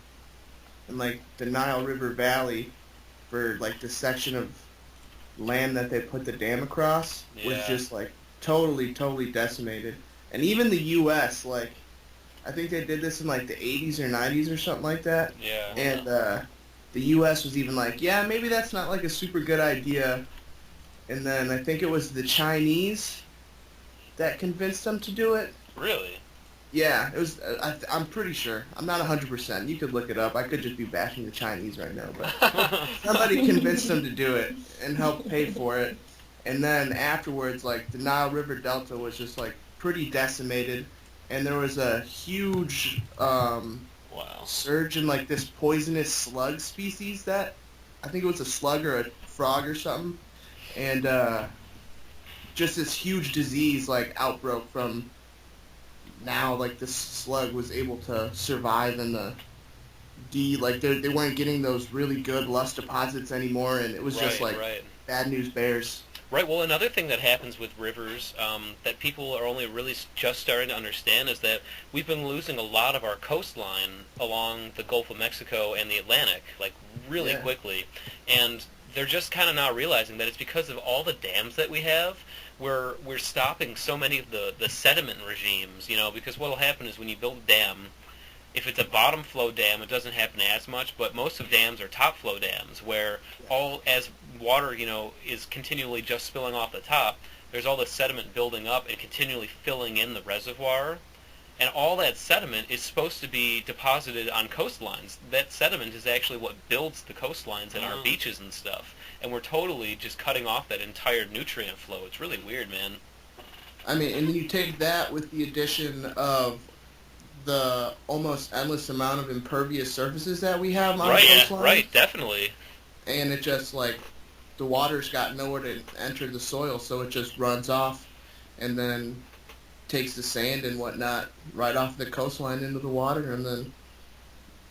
S4: and like the Nile River Valley, for like the section of land that they put the dam across was just like totally decimated. And even the U.S., like, I think they did this in like the 80s or 90s or something like that.
S2: Yeah.
S4: And the U.S. was even like, yeah, maybe that's not like a super good idea. And then I think it was the Chinese that convinced them to do it.
S2: Really?
S4: Yeah, it was. I'm pretty sure. I'm not 100%. You could look it up. I could just be bashing the Chinese right now, but somebody convinced them to do it and helped pay for it. And then afterwards, like, the Nile River Delta was just like pretty decimated, and there was a huge surge in like this poisonous slug species that I think it was a slug or a frog or something, and just this huge disease like outbroke from. Now, like, this slug was able to survive in the like, they weren't getting those really good lust deposits anymore, and it was just like bad news bears.
S2: Right. Well, another thing that happens with rivers that people are only really just starting to understand is that we've been losing a lot of our coastline along the Gulf of Mexico and the Atlantic, like, really quickly. And they're just kind of now realizing that it's because of all the dams that we have. We're stopping so many of the sediment regimes, you know, because what will happen is when you build a dam, if it's a bottom flow dam, it doesn't happen as much, but most of dams are top flow dams, where as water, you know, is continually just spilling off the top, there's all the sediment building up and continually filling in the reservoir, and all that sediment is supposed to be deposited on coastlines. That sediment is actually what builds the coastlines and our beaches and stuff. And we're totally just cutting off that entire nutrient flow. It's really weird, man.
S4: I mean, and you take that with the addition of the almost endless amount of impervious surfaces that we have on the coastline.
S2: Right, definitely.
S4: And it just, like, the water's got nowhere to enter the soil, so it just runs off and then takes the sand and whatnot right off the coastline into the water, and then,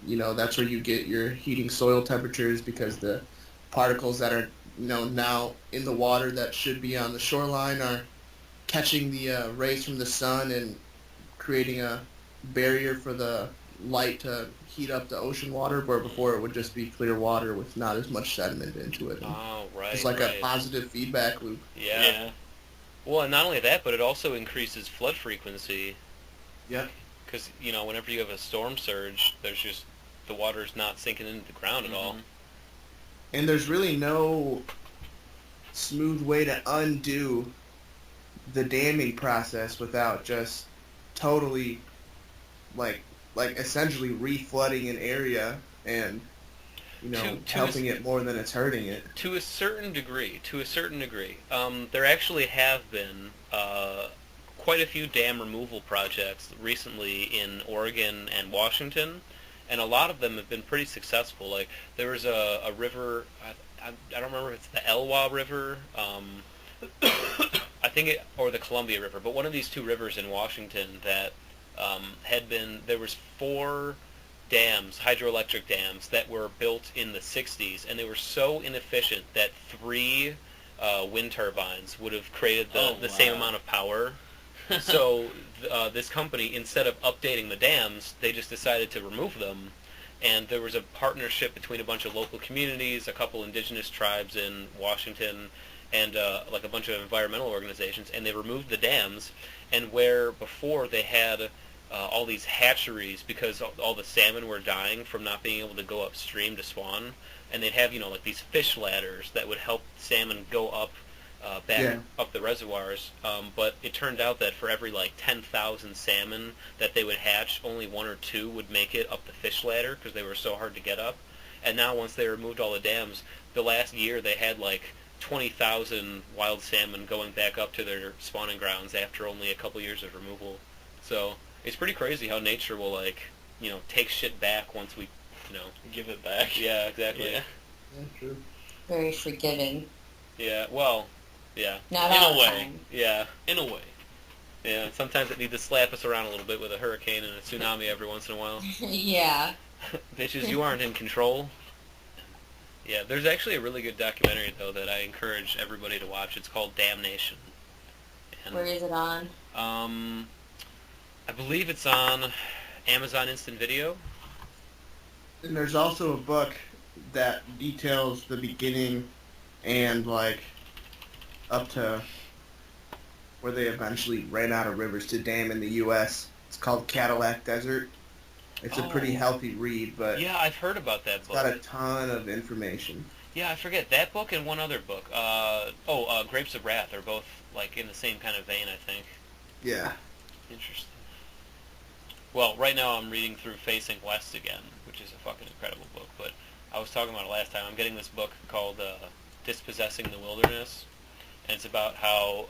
S4: you know, that's where you get your heating soil temperatures, because the particles that are, you know, now in the water that should be on the shoreline are catching the rays from the sun and creating a barrier for the light to heat up the ocean water, where before it would just be clear water with not as much sediment into it.
S2: Oh, right.
S4: It's like a positive feedback loop.
S2: Yeah. Well, and not only that, but it also increases flood frequency.
S4: Yeah.
S2: Because, you know, whenever you have a storm surge, there's just, the water's not sinking into the ground at all.
S4: And there's really no smooth way to undo the damming process without just totally, like essentially reflooding an area and, you know, helping it more than it's hurting it.
S2: To a certain degree. There actually have been quite a few dam removal projects recently in Oregon and Washington, and a lot of them have been pretty successful. Like, there was a river, I don't remember if it's the Elwha River, I think or the Columbia River, but one of these two rivers in Washington that there was 4 dams, hydroelectric dams, that were built in the 60s, and they were so inefficient that 3 wind turbines would have created the same amount of power. So this company, instead of updating the dams, they just decided to remove them. And there was a partnership between a bunch of local communities, a couple indigenous tribes in Washington, and like a bunch of environmental organizations, and they removed the dams. And where before they had all these hatcheries because all the salmon were dying from not being able to go upstream to spawn, and they'd have like these fish ladders that would help salmon go up back up the reservoirs. But it turned out that for every like 10,000 salmon that they would hatch, only one or two would make it up the fish ladder because they were so hard to get up. And now once they removed all the dams, the last year they had like 20,000 wild salmon going back up to their spawning grounds after only a couple years of removal. So it's pretty crazy how nature will like, take shit back once we,
S3: Give it back.
S2: Yeah, exactly.
S3: Yeah.
S4: True.
S1: Very forgiving.
S2: Yeah, well, yeah.
S1: Not
S3: In
S1: all
S3: a
S1: the
S3: way.
S1: time.
S2: Yeah.
S3: In a way.
S2: Yeah, sometimes it needs to slap us around a little bit with a hurricane and a tsunami every once in a while.
S1: Yeah.
S2: Bitches, you aren't in control. Yeah, there's actually a really good documentary, though, that I encourage everybody to watch. It's called Damnation. And,
S1: Where is it on?
S2: I believe it's on Amazon Instant Video.
S4: And there's also a book that details the beginning and like up to where they eventually ran out of rivers to dam in the U.S. It's called Cadillac Desert. It's a pretty healthy read, but
S2: Yeah, I've heard about that
S4: it's
S2: book.
S4: got a ton of information.
S2: Yeah, I forget that book and one other book. Grapes of Wrath are both like in the same kind of vein, I think.
S4: Yeah.
S2: Interesting. Well, right now I'm reading through Facing West again, which is a fucking incredible book. But I was talking about it last time. I'm getting this book called Dispossessing the Wilderness, and it's about how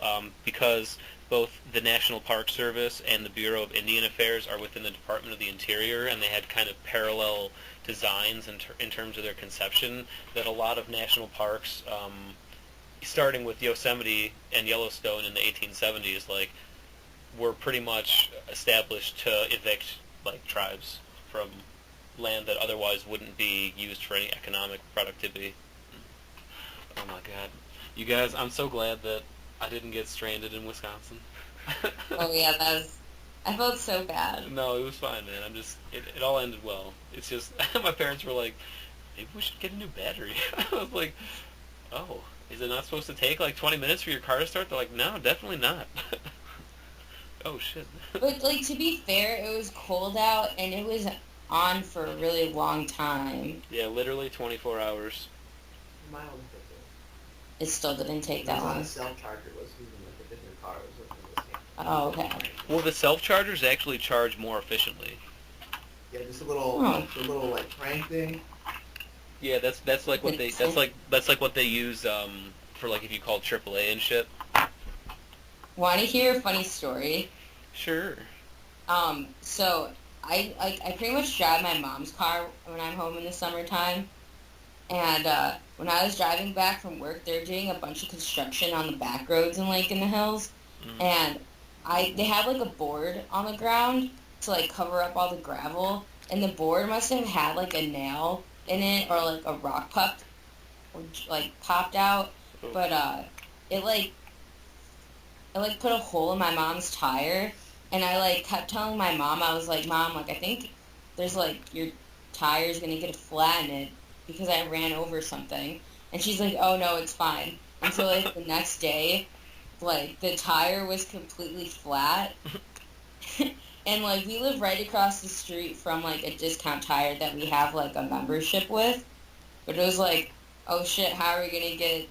S2: because both the National Park Service and the Bureau of Indian Affairs are within the Department of the Interior, and they had kind of parallel designs in terms of their conception, that a lot of national parks, starting with Yosemite and Yellowstone in the 1870s, like, were pretty much established to evict like tribes from land that otherwise wouldn't be used for any economic productivity. Oh my god. You guys, I'm so glad that I didn't get stranded in Wisconsin.
S1: Oh yeah, I felt so bad.
S2: No, it was fine, man. It all ended well. It's just, my parents were like, maybe we should get a new battery. I was like, oh, is it not supposed to take like 20 minutes for your car to start? They're like, no, definitely not. Oh, shit.
S1: But like, to be fair, it was cold out and it was on for a really long time.
S2: Yeah, literally 24 hours.
S5: My own ticket.
S1: It still didn't take
S5: It
S1: that
S5: was on
S1: long.
S5: a self-charger. It was using like a different car. It was looking at this
S1: Oh, okay.
S2: Well, the self-chargers actually charge more efficiently.
S5: Yeah, just a little,
S1: Oh.
S5: a little like crank thing.
S2: Yeah, that's like what they that's like what they use for like if you call AAA and shit.
S1: Want to hear a funny story?
S2: Sure.
S1: So I pretty much drive my mom's car when I'm home in the summertime. And when I was driving back from work, they're doing a bunch of construction on the back roads and like in the hills.
S2: Mm.
S1: And they had like a board on the ground to like cover up all the gravel. And the board must have had like a nail in it or like a rock puck like popped out. But it put a hole in my mom's tire. And I like kept telling my mom, I was like, Mom, like I think there's like your tire's gonna get a flat in it because I ran over something. And she's like, oh no, it's fine. Until like the next day, like the tire was completely flat. And like we live right across the street from like a discount tire that we have like a membership with. But it was like, oh shit, how are we gonna get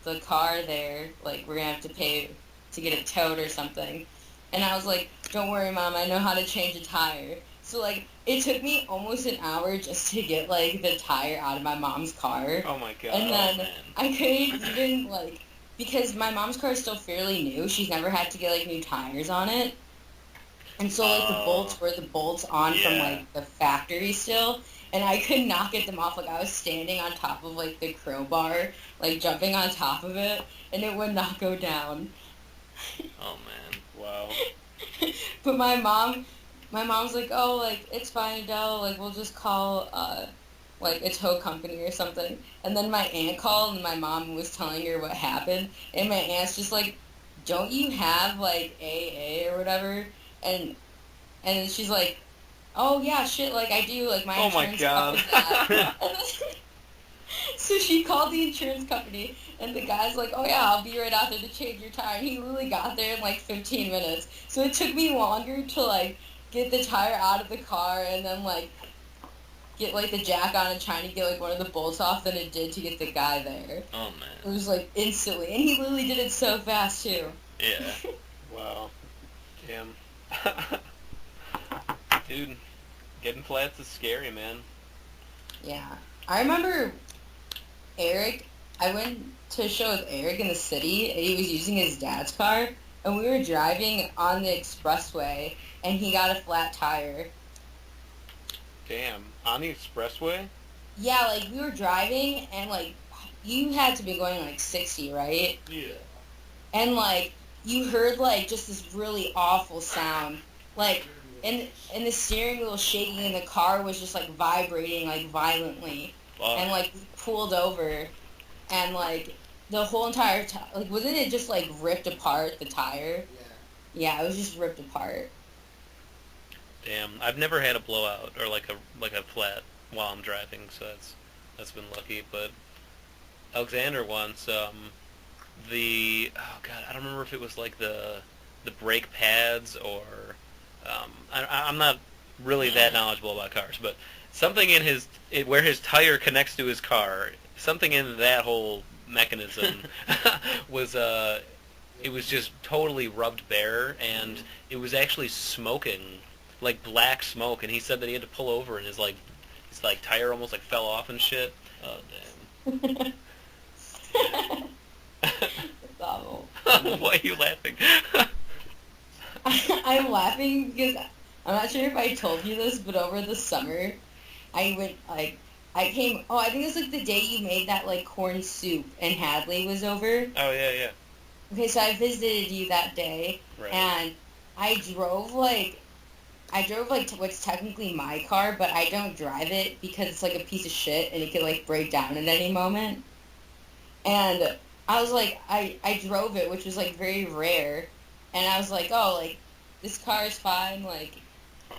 S1: the car there? Like we're gonna have to pay to get it towed or something. And I was like, don't worry, Mom, I know how to change a tire. So, like, it took me almost an hour just to get, like, the tire out of my mom's car.
S2: Oh my god.
S1: And then
S2: man.
S1: I couldn't even, like, because my mom's car is still fairly new. She's never had to get, like, new tires on it. And so, like, the bolts were the bolts on from,
S2: Yeah.
S1: like, the factory still. And I could not get them off. Like, I was standing on top of, like, the crowbar, like, jumping on top of it. And it would not go down.
S3: Oh man.
S2: Wow.
S1: But my mom's like, oh, like, it's fine, Adele, like, we'll just call, like, a tow company or something. And then my aunt called, and my mom was telling her what happened, and my aunt's just, like, don't you have, like, AA or whatever? And she's like, oh, yeah, shit, like, I do, like, my
S2: Oh my
S1: insurance
S2: God.
S1: covers that. So she called the insurance company, and the guy's like, oh, yeah, I'll be right out there to change your tire. And he literally got there in, like, 15 minutes. So it took me longer to, like, get the tire out of the car and then, like, get, like, the jack on and trying to get, like, one of the bolts off than it did to get the guy there.
S3: Oh
S1: It
S3: man.
S1: was, like, instantly. And he literally did it so fast, too.
S3: Yeah.
S2: Wow. Damn. Dude, getting flats is scary, man.
S1: Yeah. I remember Erick, I went to a show with Erick in the city, and he was using his dad's car, and we were driving on the expressway, and he got a flat tire.
S2: Damn. On the expressway?
S1: Yeah, like, we were driving, and, like, you had to be going, like, 60, right?
S4: Yeah.
S1: And, like, you heard, like, just this really awful sound. Like, and the steering wheel shaking, and the car was just, like, vibrating, like, violently.
S2: Fuck.
S1: And, like, we pulled over, and, like, the whole entire like, wasn't it just, like, ripped apart, the tire?
S4: Yeah.
S1: Yeah, it was just ripped apart.
S2: Damn. I've never had a blowout or like a flat while I'm driving, so that's been lucky. But Alexander once, oh god, I don't remember if it was like the brake pads or I'm not really that knowledgeable about cars, but something in where his tire connects to his car, something in that whole mechanism was it was just totally rubbed bare, and it was actually smoking, like black smoke, and he said that he had to pull over and his tire almost like fell off and shit. Oh damn.
S1: It's awful.
S2: Why are you laughing?
S1: I'm laughing because I'm not sure if I told you this, but over the summer, I went, like, I think it was, like, the day you made that, like, corn soup and Hadley was over.
S2: Oh yeah.
S1: Okay, so I visited you that day,
S2: Right.
S1: and I drove, like, to what's technically my car, but I don't drive it because it's, like, a piece of shit, and it could, like, break down at any moment. And I was, like, I drove it, which was, like, very rare, and I was like, oh, like, this car is fine, like,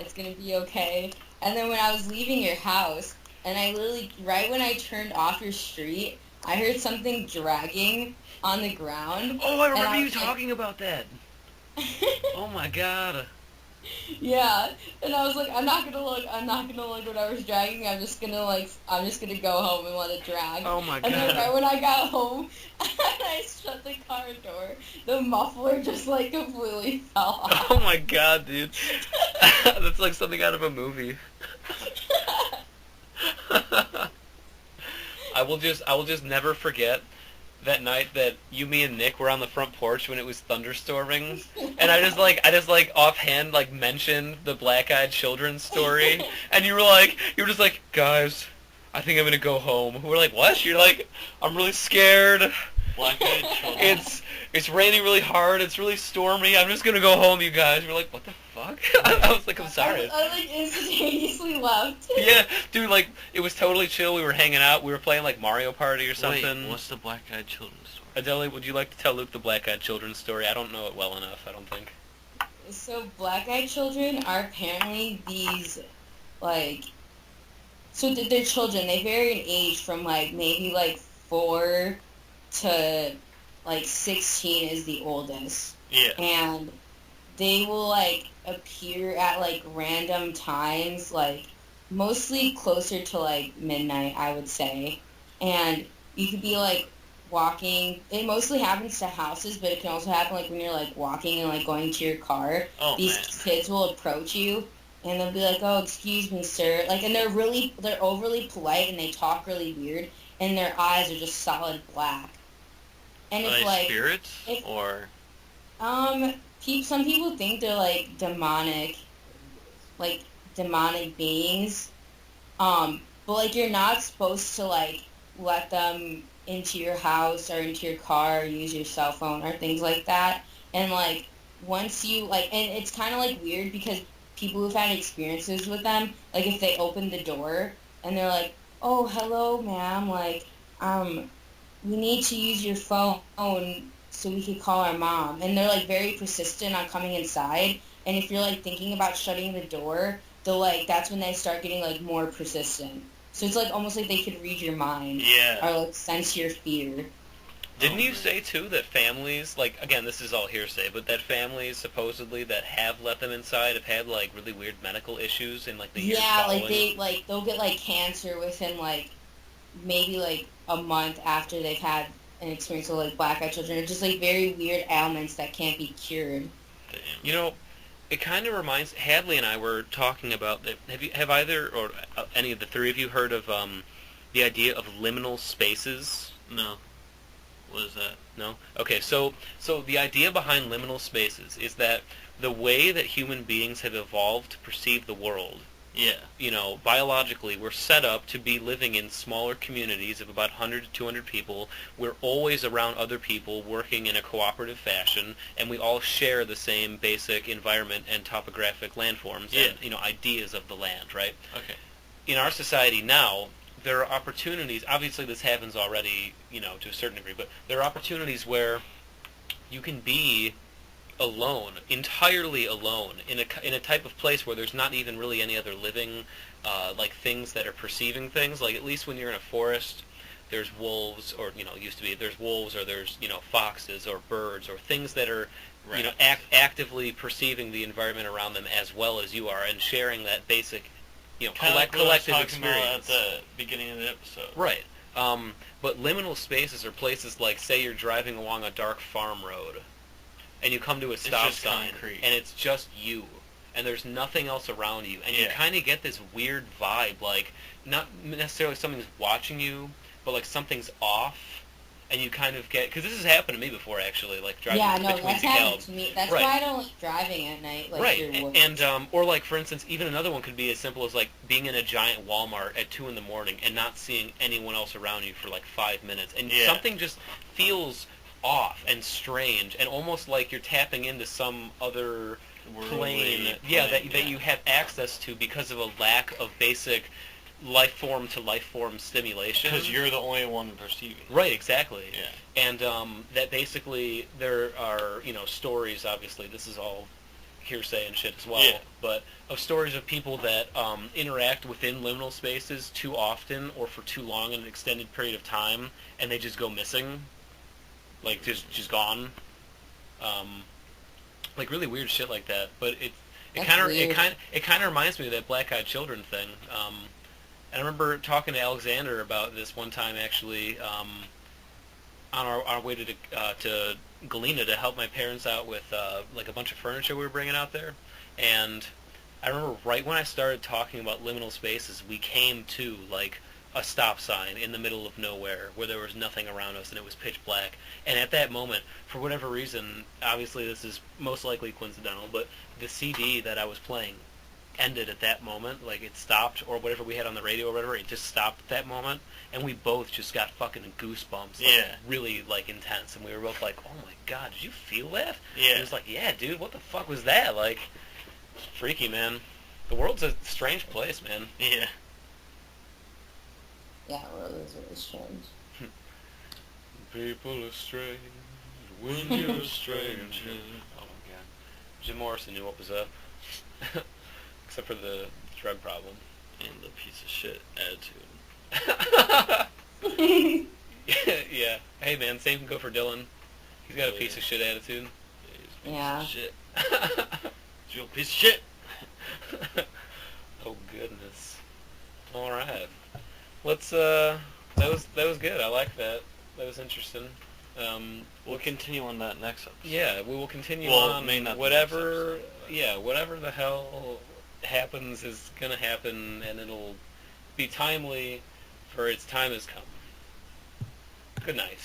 S1: it's gonna be okay. And then when I was leaving your house, and I literally, right when I turned off your street, I heard something dragging on the ground.
S2: Oh, I
S1: And
S2: remember
S1: I
S2: you
S1: was like-
S2: talking about that. Oh my god.
S1: Yeah, and I was like, I'm not gonna look whatever's dragging me, I'm just gonna go home and let it drag.
S2: Oh my
S1: And then right
S2: god.
S1: when I got home, and I shut the car door, the muffler just, like, completely fell off.
S2: Oh my god, dude. That's like something out of a movie. I will just never forget that night that you, me, and Nick were on the front porch when it was thunderstorming, and I just offhand like mentioned the black-eyed children story, and you were just like, guys, I think I'm gonna go home. We're like, what? You're like, I'm really scared.
S3: Black-eyed children.
S2: It's raining really hard. It's really stormy. I'm just gonna go home, you guys. We're like, what the fuck? I was like, I'm sorry.
S1: I like instantaneously left.
S2: Yeah, dude, like, it was totally chill. We were hanging out. We were playing, like, Mario Party or something.
S3: Wait, what's the black-eyed children story?
S2: Adele, would you like to tell Luke the black-eyed children story? I don't know it well enough, I don't think.
S1: So black-eyed children are apparently these, like, so they're children. They vary in age from, like, maybe, like, 4 to, like, 16 is the oldest.
S3: Yeah.
S1: And they will, like, appear at, like, random times, like, mostly closer to, like, midnight, I would say. And you could be, like, walking. It mostly happens to houses, but it can also happen, like, when you're, like, walking and, like, going to your car.
S3: Oh,
S1: These
S3: man.
S1: kids will approach you, and they'll be like, oh, excuse me, sir. Like, and they're overly polite, and they talk really weird, and their eyes are just solid black. And
S3: Are
S1: it's,
S3: they
S1: like,
S3: spirits?
S1: if-
S3: Or...
S1: some people think they're, like, demonic beings. But, like, you're not supposed to, like, let them into your house or into your car or use your cell phone or things like that. And, like, once you, like, and it's kind of, like, weird because people who've had experiences with them, like, if they open the door and they're like, oh, hello, ma'am, like, we need to use your phone so we could call our mom. And they're, like, very persistent on coming inside. And if you're, like, thinking about shutting the door, they'll, like, that's when they start getting, like, more persistent. So it's, like, almost like they could read your mind.
S3: Yeah.
S1: Or, like, sense your fear.
S2: Didn't you say, too, that families, like, again, this is all hearsay, but that families, supposedly, that have let them inside have had, like, really weird medical issues in, like, the years following?
S1: They'll get, like, cancer within, like, maybe, like, a month after they've had an experience with, like, black-eyed children. Or just, like, very weird ailments that can't be cured.
S3: Damn.
S2: You know, it kind of reminds, Hadley and I were talking about, that. Have either, or any of the three of you heard of, the idea of liminal spaces?
S3: No. What is that?
S2: No? Okay, so the idea behind liminal spaces is that the way that human beings have evolved to perceive the world,
S3: Yeah.
S2: you know, biologically, we're set up to be living in smaller communities of about 100 to 200 people. We're always around other people working in a cooperative fashion, and we all share the same basic environment and topographic landforms and, you know, ideas of the land, right?
S3: Okay.
S2: In our society now, there are opportunities, obviously this happens already, you know, to a certain degree, but there are opportunities where you can be alone, entirely alone, in a type of place where there's not even really any other living, like, things that are perceiving things. Like, at least when you're in a forest, there's wolves, or, you know, used to be, there's wolves, or there's, you know, foxes, or birds, or things that are, you know, actively perceiving the environment around them as well as you are, and sharing that basic, you know, collective experience.
S3: At the beginning of the episode.
S2: Right. But liminal spaces are places like, say you're driving along a dark farm road, and you come to a stop
S3: just
S2: sign,
S3: concrete.
S2: and it's just you, and there's nothing else around you, and you
S3: Yeah.
S2: kind of get this weird vibe, like, not necessarily something's watching you, but, like, something's off, and you kind of get, because this has happened to me before, actually, like, driving between
S1: That's happened
S2: DeKalb.
S1: to me. That's
S2: Right.
S1: why I don't like driving at night. Like,
S2: Right,
S1: you're woods.
S2: and or, like, for instance, even another one could be as simple as, like, being in a giant Walmart at 2 in the morning and not seeing anyone else around you for, like, 5 minutes, and
S3: Yeah.
S2: something just feels off and strange, and almost like you're tapping into some other plane, that you have access to because of a lack of basic life form to life form stimulation.
S3: Because you're the only one perceiving.
S2: Right, exactly.
S3: Yeah.
S2: And that basically there are, you know, stories, obviously this is all hearsay and shit as well,
S3: Yeah.
S2: but of stories of people that interact within liminal spaces too often or for too long in an extended period of time, and they just go missing, like just gone, like really weird shit like that. But it kind of reminds me of that black-eyed children thing. And I remember talking to Alexander about this one time, actually, on our way to Galena to help my parents out with like a bunch of furniture we were bringing out there. And I remember right when I started talking about liminal spaces, we came to, like, a stop sign in the middle of nowhere where there was nothing around us and it was pitch black. And at that moment, for whatever reason, obviously this is most likely coincidental, but the CD that I was playing ended at that moment. Like, it stopped, or whatever we had on the radio or whatever, it just stopped at that moment, and we both just got fucking goosebumps. Like,
S3: Yeah.
S2: really, like, intense, and we were both like, oh my god, did you feel that?
S3: Yeah.
S2: And it was like, yeah, dude, what the fuck was that? Like, it's freaky, man. The world's a strange place, man.
S3: Yeah.
S1: Yeah, world is really strange.
S2: People are strange when you're a stranger. Oh my god. Jim Morrison knew what was up. Except for the drug problem.
S3: And the piece of shit attitude.
S2: Yeah. Hey man, same can go for Dylan. He's got a piece of shit attitude.
S1: Yeah.
S3: Shit. You're a piece of shit.
S2: Oh goodness. All right. Let's. That was good. I like that. That was interesting.
S3: We'll continue on that next episode.
S2: Yeah, we will continue
S3: Well,
S2: on.
S3: may not be
S2: Whatever.
S3: next episode, but-
S2: Yeah, whatever the hell happens is gonna happen, and it'll be timely, for its time has come. Good night.